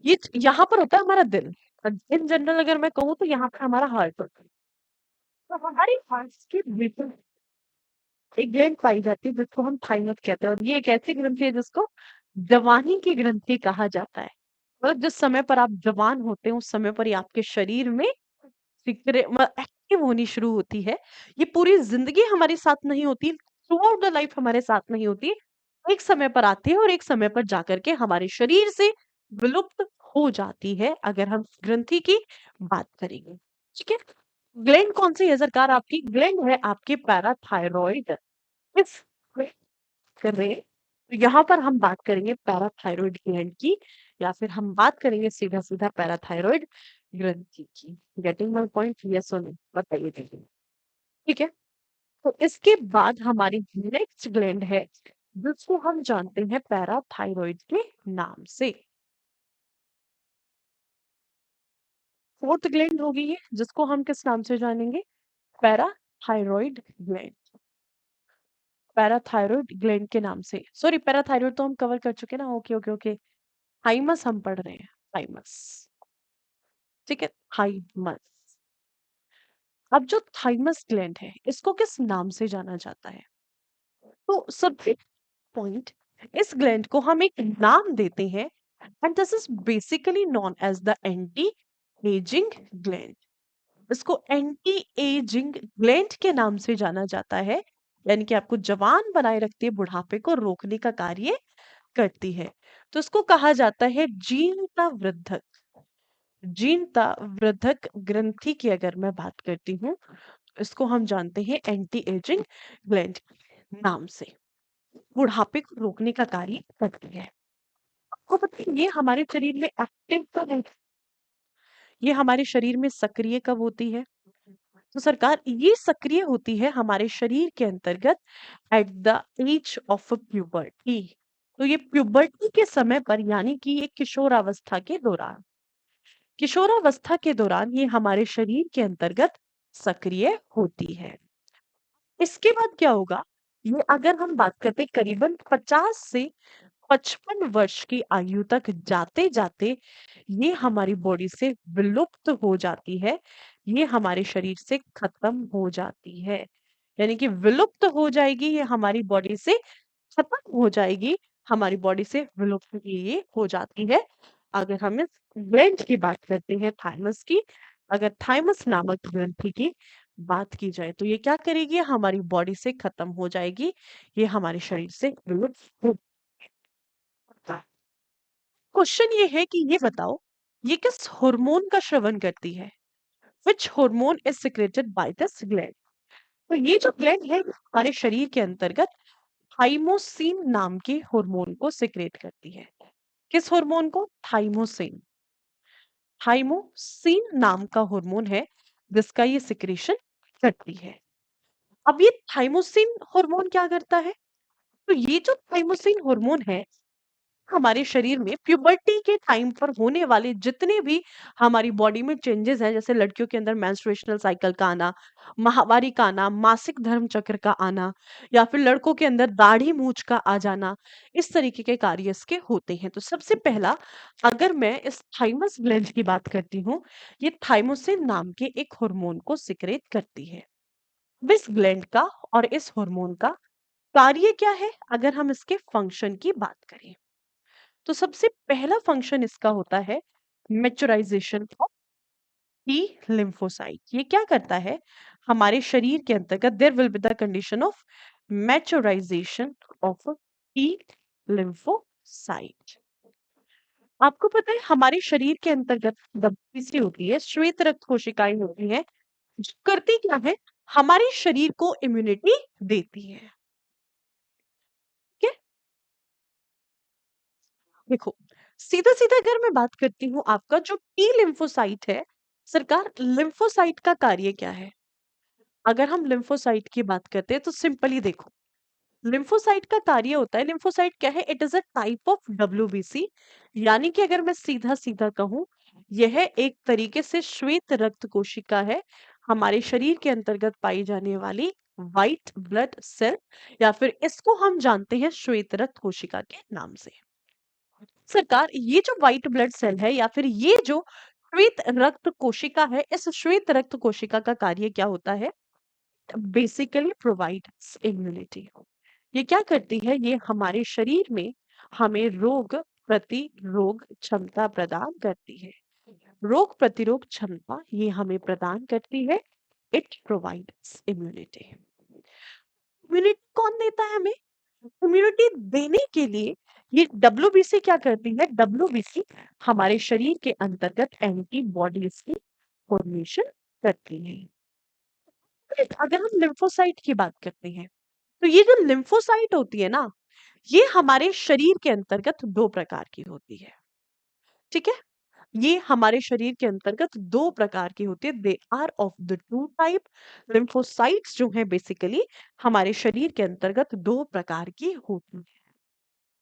ये यहाँ पर होता है हमारा दिल। इन जनरल अगर मैं कहूँ तो यहाँ पर हमारा हार्ट होता है। तो हमारे हार्ट के भीतर एक ग्लैंड पाई जाती है जिसको हम थाइमस कहते हैं, और ये एक ऐसी ग्रंथि है जिसको जवानी की ग्रंथि कहा जाता है। मतलब जिस समय पर आप जवान होते हैं उस समय पर ही आपके शरीर में एक्टिव होनी शुरू होती है। ये पूरी जिंदगी हमारे साथ नहीं होती, थ्रू आउट द लाइफ हमारे साथ नहीं होती, एक समय पर आती है और एक समय पर जाकर के हमारे शरीर से विलुप्त हो जाती है, अगर हम ग्रंथि की बात करेंगे। ठीक है, ग्लैंड कौन सी है सरकार? आपकी ग्लैंड है आपके पैराथायरॉइड। इस कर रहे हैं, तो यहाँ पर हम बात करेंगे पैराथायरॉइड ग्लैंड की, या फिर हम बात करेंगे सीधा सीधा पैराथायरॉइड ग्रंथि की। Getting my point? यस और नो बताइए दीजिए। ठीक है, तो इसके बाद हमारी नेक्स्ट ग्लैंड है जिसको हम जानते हैं पैराथायरॉइड के नाम से। फोर्थ ग्लैंड होगी ये, जिसको हम किस नाम से जानेंगे? Parathyroid gland. पैराथायरॉइड ग्लैंड के नाम से, सॉरी पैराथायरॉइड तो हम कवर कर चुके ना, ओके ओके ओके। थाइमस हम पढ़ रहे हैं, थाइमस। ठीक है, थाइमस। अब जो थाइमस ग्लैंड है इसको किस नाम से जाना जाता है? तो सब पॉइंट, इस ग्लैंड को हम एक नाम देते हैं, and this is basically known as the anti ageing gland. इसको एंटी एजिंग ग्लैंड के नाम से जाना जाता है, यानी कि आपको जवान बनाए रखती है, बुढ़ापे को रोकने का कार्य करती है। तो इसको कहा जाता है जीनता वृद्धक। जीनता वृद्धक ग्रंथि की अगर मैं बात करती हूँ, तो इसको हम जानते हैं एंटी एजिंग ग्लैंड नाम से, बुढ़ापे को रोकने का कार्य करती है। आपको पता है ये हमारे शरीर में एक्टिव कब है? ये हमारे शरीर में सक्रिय कब होती है? तो सरकार ये सक्रिय होती है हमारे शरीर के अंतर्गत at the age of puberty. तो ये प्यूबर्टी के समय पर, यानी कि ये किशोरावस्था के दौरान, किशोरावस्था के दौरान ये हमारे शरीर के अंतर्गत सक्रिय होती है। इसके बाद क्या होगा? ये अगर हम बात करते हैं करीबन 50 से 55 वर्ष की आयु तक जाते जाते ये हमारी बॉडी से विलुप्त हो जाती है, ये हमारे शरीर से खत्म हो जाती है। यानी कि विलुप्त हो जाएगी, ये हमारी बॉडी से खत्म हो जाएगी, हमारी बॉडी से विलुप्त ये हो जाती है। अगर हम इस ग्लैंड की बात करते हैं, थाइमस की, अगर थाइमस नामक ग्रंथि की बात की जाए तो ये क्या करेगी? हमारी बॉडी से खत्म हो जाएगी, ये हमारे शरीर से विलुप्त हो जाएगी। क्वेश्चन ये है कि ये बताओ, ये किस हार्मोन का श्रवण करती है? Which hormone is secreted by this gland? तो ये जो ग्लैंड है हमारे शरीर के अंतर्गत थाइमोसिन नाम के हार्मोन को सिक्रेट करती है। किस हार्मोन को? थाइमोसिन। थाइमोसिन नाम का हार्मोन है जिसका ये सिक्रेशन करती है। अब ये थाइमोसिन हार्मोन क्या करता है? तो ये जो थाइमोसिन हार्मोन है हमारे शरीर में प्यूबर्टी के टाइम पर होने वाले जितने भी हमारी बॉडी में चेंजेस हैं, जैसे लड़कियों के अंदर मेंस्ट्रुएशनल साइकिल का आना, माहवारी का आना, मासिक धर्म चक्र का आना, या फिर लड़कों के अंदर दाढ़ी मूंछ का आ जाना, इस तरीके के कार्य इसके होते हैं। तो सबसे पहला, अगर मैं इस थाइमस ग्लैंड की बात करती हूँ, ये थाइमोसिन नाम के एक हार्मोन को सिक्रेट करती है। इस ग्लैंड का और इस हार्मोन का कार्य क्या है अगर हम इसके फंक्शन की बात करें? तो सबसे पहला फंक्शन इसका होता है मैच्योराइजेशन ऑफ टी लिम्फोसाइट। ये क्या करता है? हमारे शरीर के अंतर्गत there will be the condition of maturisation of T lymphocyte. आपको पता है हमारे शरीर के अंतर्गत डब्ल्यूबीसी होती है, श्वेत रक्त कोशिकाएं होती हैं, जो करती क्या है? हमारे शरीर को इम्यूनिटी देती है। ठीक है, देखो, सीधा सीधा अगर मैं बात करती हूँ, आपका जो टी लिम्फोसाइट है सरकार, लिम्फोसाइट का कार्य क्या है? अगर हम लिम्फोसाइट की बात करते हैं तो सिंपली देखो, लिम्फोसाइट का कार्य होता है, लिम्फोसाइट क्या है? It is a type of WBC. यानी कि अगर मैं सीधा सीधा कहूँ, यह एक तरीके से श्वेत रक्त कोशिका है, हमारे शरीर के अंतर्गत पाई जाने वाली व्हाइट ब्लड सेल, या फिर इसको हम जानते हैं श्वेत रक्त कोशिका के नाम से। सरकार, ये जो व्हाइट ब्लड सेल है या फिर ये जो श्वेत रक्त कोशिका है, इस श्वेत रक्त कोशिका का कार्य क्या होता है? Basically provides immunity. ये क्या करती है? ये हमारे शरीर में हमें रोग प्रतिरोग क्षमता प्रदान करती है। रोग प्रतिरोग क्षमता ये हमें प्रदान करती है। It provides immunity. इम्यूनिटी कौन देता है हमें? इम्यूनिटी देने के लिए ये डब्ल्यूबीसी क्या करती है? डब्ल्यूबीसी हमारे शरीर के अंतर्गत एंटीबॉडीज की फॉर्मेशन करती है। अगर हम लिम्फोसाइट की बात करते हैं, तो ये जो लिम्फोसाइट होती है ना, ये हमारे शरीर के अंतर्गत दो प्रकार की होती है। ठीक है, ये हमारे शरीर के अंतर्गत दो प्रकार की होती है। They are of the two type. Lymphocytes जो है बेसिकली हमारे शरीर के अंतर्गत दो प्रकार की होती है।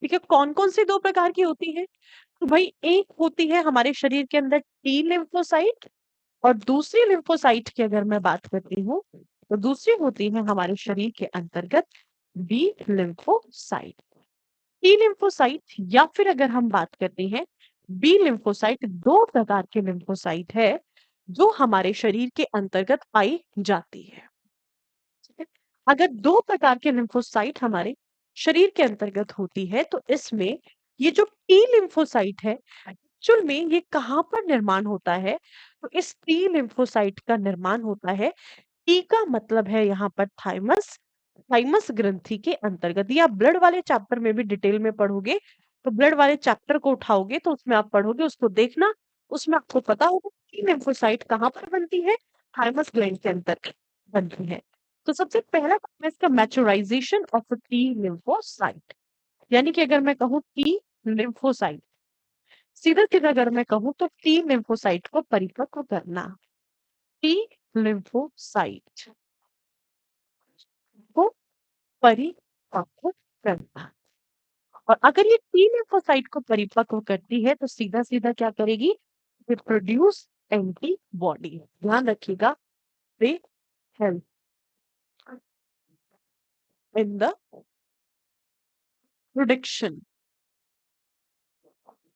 ठीक है, कौन कौन सी दो प्रकार की होती है? तो भाई, एक होती है हमारे शरीर के अंदर टी लिम्फोसाइट, और दूसरी लिम्फोसाइट की अगर मैं बात करती हूँ, तो दूसरी होती है हमारे शरीर के अंतर्गत बी लिम्फोसाइट। टी लिम्फोसाइट या फिर अगर हम बात करते हैं बी लिम्फोसाइट, दो प्रकार के लिम्फोसाइट है जो हमारे शरीर के अंतर्गत पाई जाती है। ठीक है? अगर दो प्रकार के लिम्फोसाइट हमारे शरीर के अंतर्गत होती है, तो इसमें ये जो टी लिम्फोसाइट है, एक्चुअल में ये कहाँ पर निर्माण होता है? तो इस टी लिम्फोसाइट का निर्माण होता है, टी का मतलब है यहाँ पर थाइमस, थाइमस ग्रंथि के अंतर्गत। या ब्लड वाले चैप्टर में भी डिटेल में पढ़ोगे, तो ब्लड वाले चैप्टर को उठाओगे तो उसमें आप पढ़ोगे, उसको देखना, उसमें आपको पता होगा टी लिम्फोसाइट कहाँ पर बनती है? थाइमस ग्लैंड के अंतर्गत बनती है। तो सबसे पहला काम है इसका मैच्योराइजेशन ऑफ टी लिम्फोसाइट। यानी कि अगर मैं कहूँ टी लिम्फोसाइट, सीधा सीधा अगर मैं कहूँ तो टी लिम्फोसाइट को परिपक्व करना, टी लिम्फोसाइट को परिपक्व करना। और अगर ये टी लिम्फोसाइट को परिपक्व करती है, तो सीधा सीधा क्या करेगी? ये प्रोड्यूस एंटीबॉडी। ध्यान रखिएगा, they help in the production,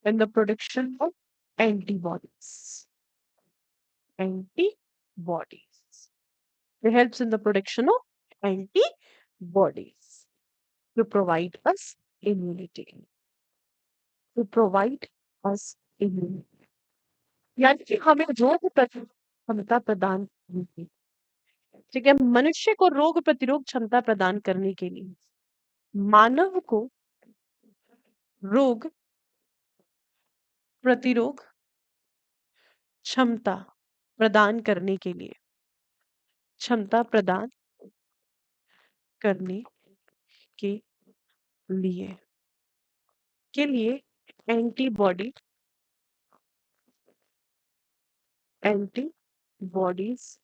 in the production of antibodies. Antibodies. It helps in the production of antibodies to provide us immunity. To provide us immunity. यानी कि हमें रोग प्रतिरोध क्षमता प्रदान करने की, ठीक है, मनुष्य को रोग प्रतिरोध क्षमता प्रदान करने के लिए, मानव को रोग प्रतिरोध क्षमता प्रदान करने के लिए, क्षमता प्रदान करने के लिए एंटीबॉडी, एंटीबॉडीज,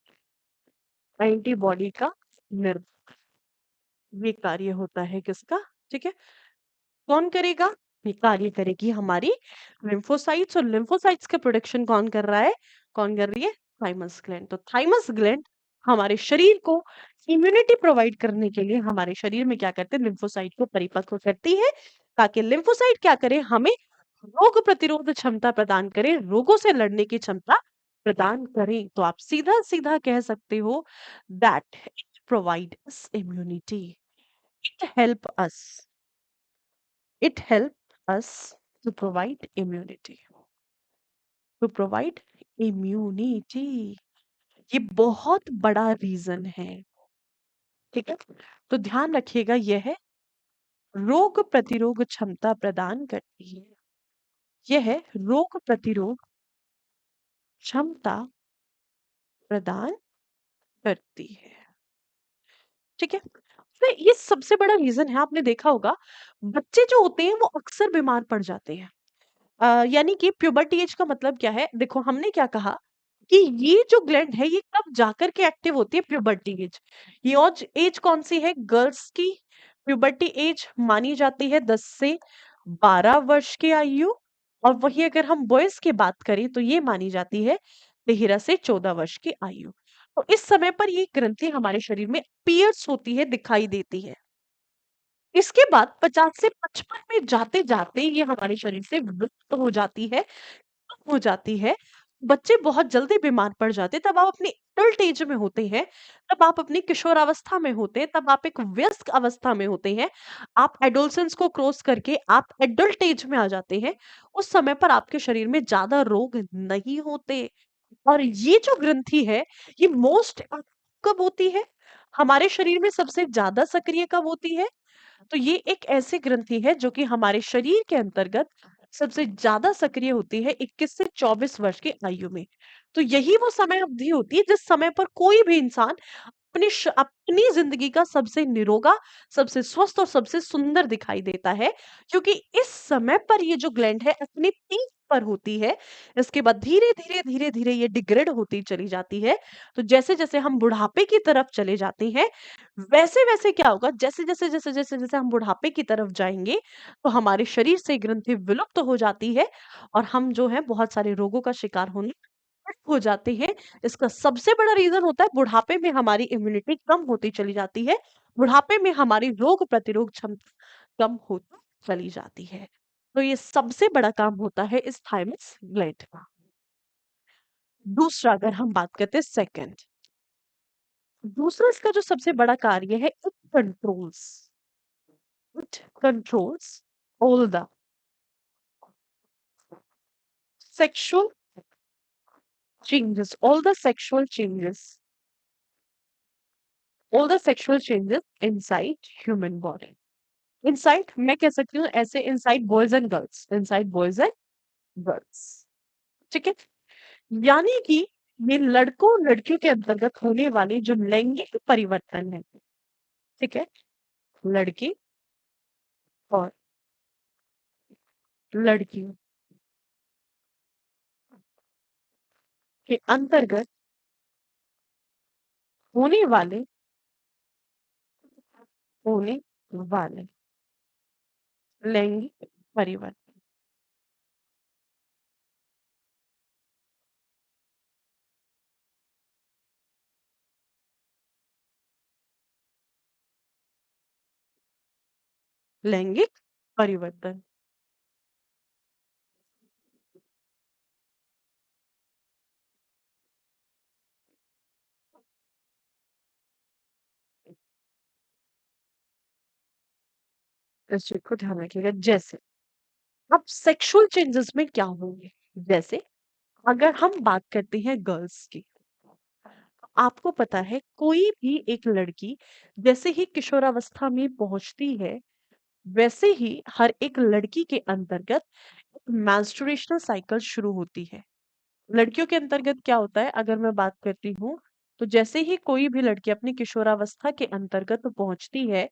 एंटीबॉडी का ये कार्य होता है किसका? ठीक है, कौन करेगा? ये कार्य करेगी हमारी लिम्फोसाइट्स, और लिम्फोसाइट्स का प्रोडक्शन कौन कर रहा है? कौन कर रही है? Thymus gland. तो थाइमस ग्लैंड हमारे शरीर को इम्यूनिटी प्रोवाइड करने के लिए हमारे शरीर में क्या करते हैं? लिम्फोसाइट को परिपक्व करती है, ताकि लिम्फोसाइट क्या करे? हमें रोग प्रतिरोध क्षमता प्रदान करे, रोगों से लड़ने की क्षमता प्रदान करें। तो आप सीधा सीधा कह सकते हो that it provide us immunity, it help us, it help us to provide immunity, to provide immunity. ये बहुत बड़ा रीजन है। ठीक है, तो ध्यान रखिएगा, यह रोग प्रतिरोध क्षमता प्रदान करती है, यह रोग प्रतिरोध क्षमता प्रदान करती है। ठीक है, तो ये सबसे बड़ा रीजन है। आपने देखा होगा बच्चे जो होते हैं वो अक्सर बीमार पड़ जाते हैं। यानी कि प्यूबर्टी एज का मतलब क्या है? देखो, हमने क्या कहा कि ये जो ग्लैंड है ये कब जाकर के एक्टिव होती है? Puberty as. ये एज कौन सी है? गर्ल्स की प्यूबर्टी एज मानी जाती है 10 से 12 वर्ष की आयु, और वहीं अगर हम बॉयज़ की बात करें तो ये मानी जाती है 13 से 14 वर्ष की आयु। तो इस समय पर ये ग्रंथि हमारे शरीर में अपीयर्स होती है, दिखाई देती है। इसके बाद 50 से 55 में जाते-जाते ये हमारे शरीर से विलुप्त हो जाती है, कम हो जाती है। बच्चे बहुत जल्दी बीमार पड़ जाते हैं, तब आप अपनी एडल्ट एज में होते हैं, तब आप अपनी किशोरावस्था में होते हैं, तब आप एक वयस्क अवस्था में होते हैं। आप एडोलसेंस को क्रॉस करके आप एडल्ट एज में आ जाते हैं। उस समय पर आपके शरीर में ज़्यादा रोग नहीं होते। और ये जो ग्रंथि है, ये मोस्ट कब होती है? हमारे शरीर में सबसे ज़्यादा सक्रिय कब होती है? तो ये एक ऐसी ग्रंथि है जो कि हमारे शरीर के अंतर्गत सबसे ज़्यादा सक्रिय होती है 21 से 24 वर्ष की आयु में। तो यही वो समय अवधि होती है जिस समय पर कोई भी इंसान अपनी ज़िंदगी का सबसे निरोगा, सबसे स्वस्थ और सबसे सुंदर दिखाई देता है, क्योंकि इस समय पर ये जो ग्लैंड है अपनी पीक पर होती है। इसके बाद धीरे-धीरे, धीरे-धीरे ये डिग्रेड होती चली जाती है। तो जैसे-जैसे हम बुढ़ापे की तरफ चले जाते हैं, वैसे-वैसे क्या होगा, जैसे-जैसे हम बुढ़ापे की तरफ जाएँगे, तो हमारे शरीर से ग्रंथि विलुप्त हो जाती है और हम जो है बहुत सारे रोगों का शिकार होने हो जाते हैं। इसका सबसे बड़ा रीज़न होता है बुढ़ापे में हमारी इम्यूनिटी कम होती चली जाती है। बुढ़ापे में हमारी रोग प्रतिरोध क्षमता कम होती चली जाती है। तो ये सबसे बड़ा काम होता है इस थाइमस ग्लैंड का। दूसरा अगर हम बात करते हैं सेकंड, दूसरा इसका जो सबसे बड़ा कार्य है, it controls all the sexual changes, all the sexual changes inside human body. Inside मैं कह सकती हूँ ऐसे, इनसाइड बॉयज एंड गर्ल्स, ठीक है। यानी कि ये लड़कों लड़कियों के अंतर्गत होने वाले जो लैंगिक परिवर्तन है, ठीक है, लड़के और लड़कियों के अंतर्गत होने वाले होने वाले लैंगिक परिवर्तन, लैंगिक परिवर्तन। इस चीज को ध्यान रखिएगा। जैसे अब सेक्सुअल चेंजेस में क्या होंगे, जैसे अगर हम बात करते हैं गर्ल्स की, आपको पता है कोई भी एक लड़की जैसे ही किशोरावस्था में पहुंचती है, वैसे ही हर एक लड़की के अंतर्गत मेंस्ट्रुएशनल साइकिल शुरू होती है। लड़कियों के अंतर्गत क्या होता है, अगर मैं बात करती हूँ, तो जैसे ही कोई भी लड़की अपनी किशोरावस्था के अंतर्गत पहुंचती है,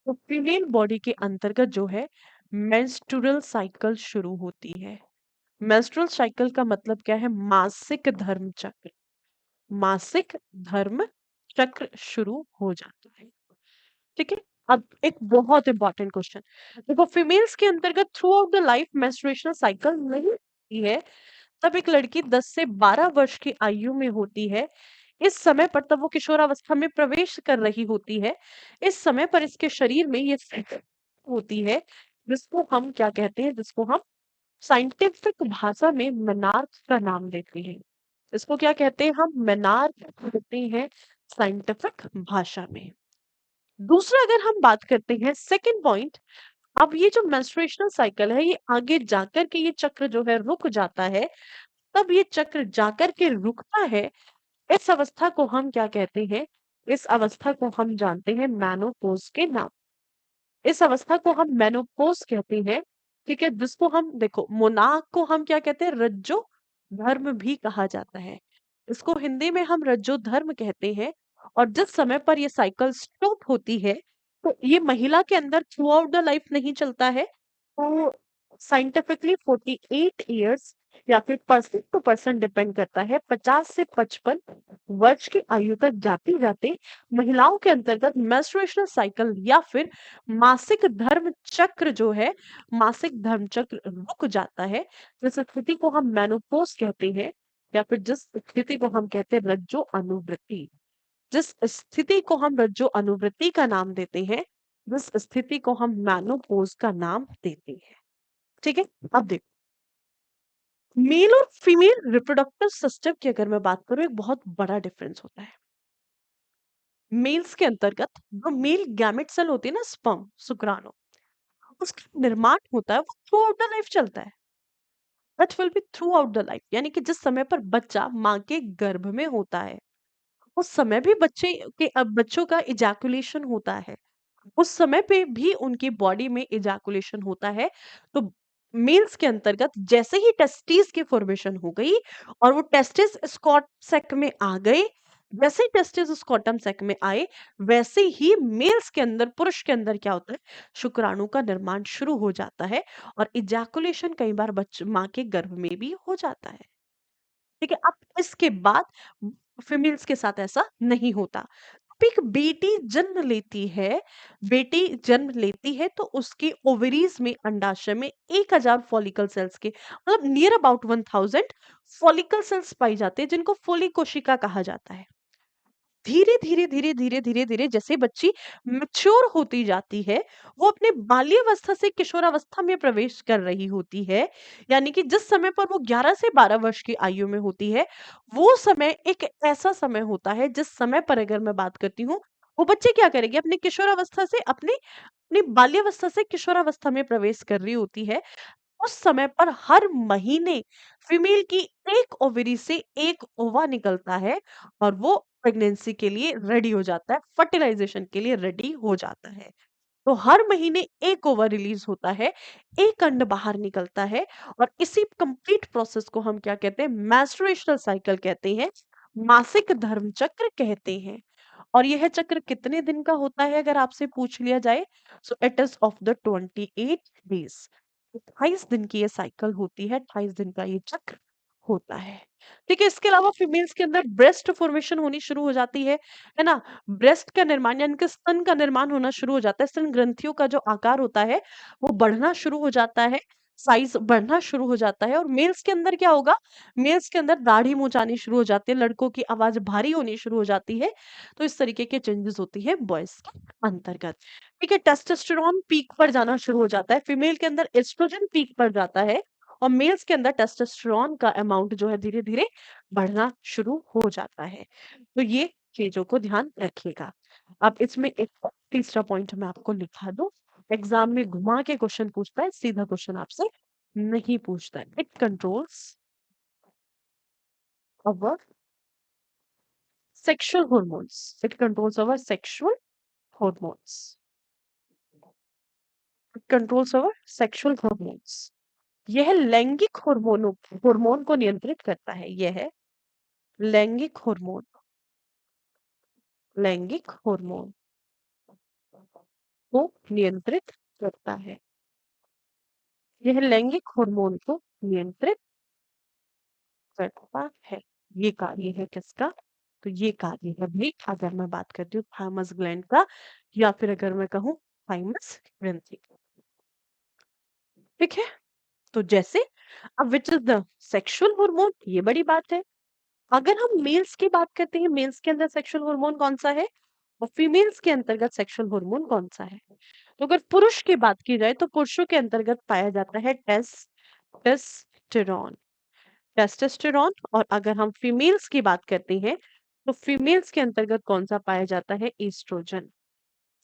तो फीमेल बॉडी के अंतर्गत जो है मेंस्ट्रुअल साइकिल शुरू होती है। मेंस्ट्रुअल साइकिल का मतलब क्या है, मासिक धर्म चक्र। मासिक धर्म चक्र शुरू हो जाता है, ठीक है। अब एक बहुत इंपॉर्टेंट क्वेश्चन, देखो फीमेल्स के अंतर्गत throughout the life menstruational cycle नहीं होती है, तब एक लड़की 10 से 12 वर्ष की आयु में होती है। इस समय पर तब वो किशोरावस्था में प्रवेश कर रही होती है। इस समय पर इसके शरीर में ये साइकिल होती है, जिसको हम क्या कहते हैं, जिसको हम साइंटिफिक भाषा में मेनार्क का नाम देते हैं। इसको क्या कहते हैं, हम मेनार्क कहते हैं साइंटिफिक भाषा में। दूसरा अगर हम बात करते हैं सेकंड पॉइंट, अब ये जो मेंस्ट्रुएशनल साइकिल है, ये आगे जाकर के ये चक्र जो है रुक जाता है। तब ये चक्र जाकर के रुकता है। इस अवस्था को हम क्या कहते हैं, इस अवस्था को हम जानते हैं मेनोपॉज के नाम। इस अवस्था को हम मेनोपॉज कहते हैं, ठीक है। जिसको हम देखो, मोनाक को हम क्या कहते हैं, रज्जो धर्म भी कहा जाता है। इसको हिंदी में हम रज्जो धर्म कहते हैं। और जिस समय पर ये साइकिल स्टॉप होती है, तो ये महिला के अंदर थ्रू आउट द लाइफ नहीं चलता है। तो साइंटिफिकली 48 ईयर्स या फिर पर्सन टू पर्सन डिपेंड करता है। 50 से 55 वर्ष की आयु तक जाते जाते महिलाओं के अंतर्गत मेंस्ट्रुएशनल साइकिल या फिर मासिक धर्म चक्र जो है, मासिक धर्म चक्र रुक जाता है। जिस स्थिति को हम मेनोपॉज कहते हैं या फिर जिस स्थिति को हम कहते हैं रज्जो अनुवृत्ति, जिस स्थिति को हम रज्जो अनुवृत्ति का नाम देते हैं, जिस स्थिति को हम मेनोपॉज का नाम देते हैं। ठीक है? अब देखो, मेल और फीमेल रिप्रोडक्टिव सिस्टम की अगर मैं बात करूं, एक बहुत बड़ा डिफरेंस होता है। मेल्स के अंतर्गत जो मेल गैमेट सेल होती है ना, स्पर्म, शुक्राणु, उसका निर्माण होता है, वो थ्रू आउट द लाइफ चलता है। That will be through out the life, यानी कि जिस समय पर बच्चा माँ के गर्भ में होता है, उस समय भी बच्चों का इजैकुलेशन होता है। उस समय पे भी उनकी बॉडी में इजैकुलेशन होता है। तो मेल्स के अंतर्गत जैसे ही टेस्टिस की फॉर्मेशन हो गई और वो टेस्टिस स्कॉट सेक में आ गए, जैसे ही टेस्टिस स्कॉटम सेक में आए, वैसे ही मेल्स के अंदर, पुरुष के अंदर क्या होता है, शुक्राणु का निर्माण शुरू हो जाता है और इजैकुलेशन कई बार बच्चे माँ के गर्भ में भी हो जाता है। ठीक है? अब इसके बाद फीमेल्स के साथ ऐसा नहीं होता। अब एक बेटी जन्म लेती है तो उसके ओवरीज में, अंडाशय में 1000 फॉलिकल सेल्स के, मतलब नियर अबाउट 1000 फॉलिकल सेल्स पाई जाते हैं, जिनको फोलिक कोशिका कहा जाता है। धीरे-धीरे जैसे बच्ची मैच्योर होती जाती है, वो अपने बाल्यावस्था से किशोरावस्था में प्रवेश कर रही होती है, यानी कि जिस समय पर वो 11 से 12 वर्ष की आयु में होती है, वो समय एक ऐसा समय होता है जिस समय पर अगर मैं बात करती हूँ, वो बच्चे क्या करेंगे, अपनी किशोरावस्था से अपनी अपनी बाल्यावस्था से किशोरावस्था में प्रवेश कर रही होती है। उस समय पर हर महीने फीमेल की एक ओवरी से एक ओवा निकलता है और वो प्रेगनेंसी के लिए रेडी हो जाता है, फर्टिलाइजेशन के लिए रेडी हो जाता है। तो हर महीने एक ओवर रिलीज होता है, एक अंड बाहर निकलता है और इसी कंप्लीट प्रोसेस को हम क्या कहते हैं, मेंस्ट्रुएशनल साइकिल कहते हैं, मासिक धर्म चक्र कहते हैं। और यह चक्र कितने दिन का होता है अगर आपसे पूछ लिया जाए, so it is of the 28 days. 28 दिन की ये साइकिल होती है, 28 दिन का ये चक्र होता है। ठीक है? इसके अलावा फीमेल्स के अंदर ब्रेस्ट फॉर्मेशन होनी शुरू हो जाती है ना? ब्रेस्ट का निर्माण यानी कि स्तन का निर्माण होना शुरू हो जाता है। स्तन ग्रंथियों का जो आकार होता है, वो बढ़ना शुरू हो जाता है, साइज़ बढ़ना शुरू हो जाता है और मेल्स के अंदर क्या होगा? मेल्स के अंदर दाढ़ी मूंछ आनी शुरू हो जाती है, लड़कों की आवाज़ भारी होनी शुरू हो जाती है। तो इस तरीके के चेंजेस होती है बॉयज़ के अंतर्गत। ठीक है? टेस्टोस्टेरोन पीक पर जाना शुरू हो जाता है, फीमेल के अंदर एस्ट्रोजन पीक पर जाता है और मेल्स के अंदर टेस्टोस्टेरोन का अमाउंट जो है धीरे-धीरे बढ़ना शुरू हो जाता है। तो ये चीज़ों को ध्यान रखिएगा। अब इसमें एक और तीसरा पॉइंट मैं आपको लिखा दूँ, एग्ज़ाम में घुमा के क्वेश्चन पूछता है, सीधा क्वेश्चन आपसे नहीं पूछता है। It controls our sexual hormones. It controls our sexual hormones. It controls our sexual hormones. यह लैंगिक हार्मोन को नियंत्रित करता है। यह है लैंगिक हार्मोन, लैंगिक हार्मोन को नियंत्रित करता है। यह लैंगिक हार्मोन को नियंत्रित करता है। ये कार्य है किसका? तो ये कार्य है भाई, अगर मैं बात करती हूँ थाइमस ग्लैंड का या फिर अगर मैं कहूँ थाइमस ग्रंथि का। ठीक है? तो जैसे अब which is the sexual hormone, ये बड़ी बात है। अगर हम मेल्स की बात करते हैं, मेल्स के अंदर सेक्सुअल हार्मोन कौन सा है और फीमेल्स के अंतर्गत सेक्सुअल हार्मोन कौन सा है? तो अगर पुरुष की बात की जाए तो पुरुषों के अंतर्गत पाया जाता है टेस्टोस्टेरोन, टेस्टोस्टेरोन। और अगर हम फीमेल्स की बात करते हैं तो फीमेल्स के अंतर्गत कौन सा पाया जाता है? ईस्ट्रोजन।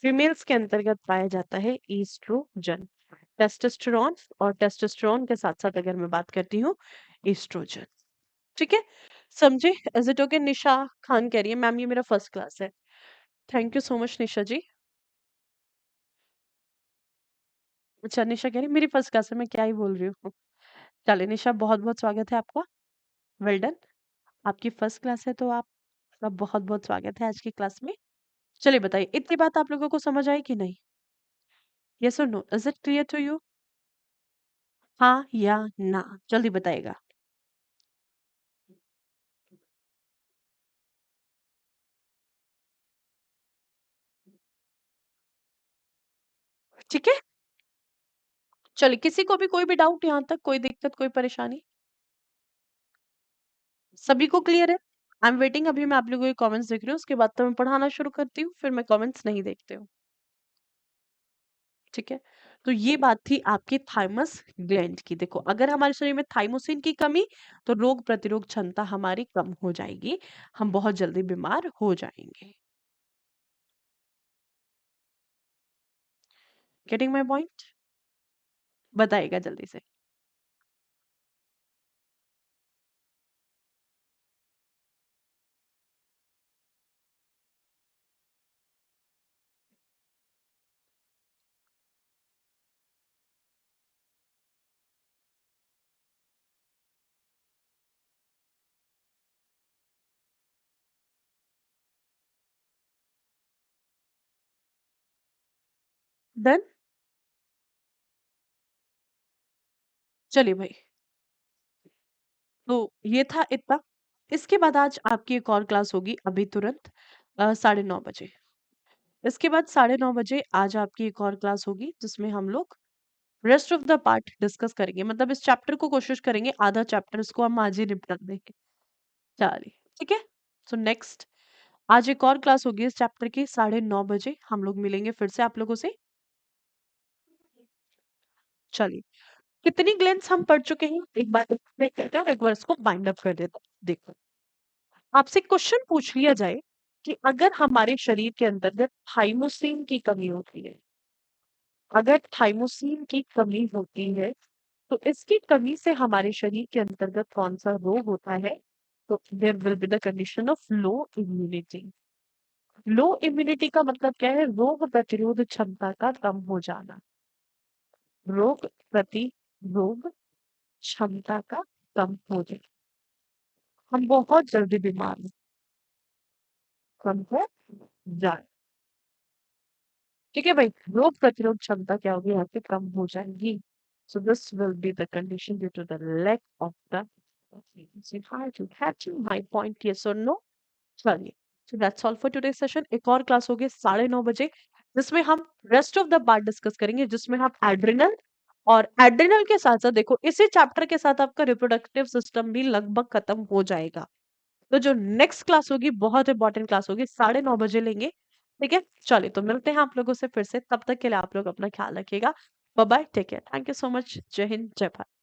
फीमेल्स के अंतर्गत पाया जाता है ईस्ट्रोजन, टेस्टोस्टेरोन और टेस्टोस्टेरोन के साथ साथ अगर मैं बात करती हूँ ईस्ट्रोजन। ठीक है? समझे? Is it okay? Nisha Khan कह रही है मैम ये मेरा फर्स्ट क्लास है। Thank you so much Nisha ji. अच्छा, निशा कह रही मेरी फर्स्ट क्लास है, मैं क्या ही बोल रही हूँ। चलिए निशा, बहुत बहुत स्वागत है आपका। Well done. आपकी फर्स्ट क्लास है तो आपका बहुत बहुत स्वागत है आज की क्लास में। चलिए बताइए, इतनी बात आप लोगों को समझ आई कि नहीं? यस और no, is it clear to you? हाँ या ना, जल्दी बताइएगा। ठीक है? चलिए, किसी को भी कोई भी डाउट यहाँ तक, कोई दिक्कत, कोई परेशानी? सभी को क्लियर है? आई एम वेटिंग, अभी मैं आप लोगों के कमेंट्स देख रही हूँ, उसके बाद तो मैं पढ़ाना शुरू करती हूँ, फिर मैं कमेंट्स नहीं देखती हूँ। ठीक है? तो ये बात थी आपकी थाइमस ग्लैंड की। देखो, अगर हमारे शरीर में थाइमोसिन की कमी, तो रोग प्रतिरोध क्षमता हमारी कम हो जाएगी, हम बहुत जल्दी बीमार हो जाएंगे। Getting my point? बताइएगा जल्दी से। डन? चलिए भाई, तो ये था इतना। इसके बाद आज आपकी एक और क्लास होगी अभी तुरंत 9:30 बजे। इसके बाद 9:30 बजे आज आपकी एक और क्लास होगी, जिसमें हम लोग rest of the part discuss करेंगे। मतलब इस चैप्टर को कोशिश करेंगे, आधा चैप्टर इसको हम आज ही निपटा देंगे। चलिए, ठीक है। सो नेक्स्ट, आज एक और क्लास होगी इस चैप्टर की 9:30 बजे। हम लोग मिलेंगे फिर से आप लोगों से। चलिए, कितनी ग्लैंड्स हम पढ़ चुके हैं एक बार देख लेते हैं और एक बार इसको बाइंड अप कर देते हैं। देखो, आपसे क्वेश्चन पूछ लिया जाए कि अगर हमारे शरीर के अंतर्गत थाइमोसिन की कमी होती है, अगर थाइमोसिन की कमी होती है, तो इसकी कमी से हमारे शरीर के अंतर्गत कौन सा रोग होता है? तो there will be the condition of low immunity. Low immunity का मतलब क्या है? रोग प्रतिरोध क्षमता का कम हो जाना। रोग प्रतिरोध क्षमता का कम हो जाना, हम बहुत जल्दी बीमार कम हो जाए। ठीक है भाई, रोग प्रतिरोध क्षमता क्या होगी? यहाँ पे कम हो जाएगी। So this will be the condition due to the lack of the my point, yes और नो? चलिए, so that's all for today session. एक और क्लास होगी 9:30 बजे, जिसमें हम rest of the part discuss करेंगे, जिसमें हम एड्रिनल, और एड्रिनल के साथ साथ देखो, इसी चैप्टर के साथ आपका रिप्रोडक्टिव सिस्टम भी लगभग खत्म हो जाएगा। तो जो नेक्स्ट क्लास होगी, बहुत इंपॉर्टेंट क्लास होगी, 9:30 बजे लेंगे। ठीक है? चलिए, तो मिलते हैं आप लोगों से फिर से। तब तक के लिए आप लोग अपना ख्याल रखिएगा। Bye bye, take care, thank you so much. जय हिंद, जय भारत।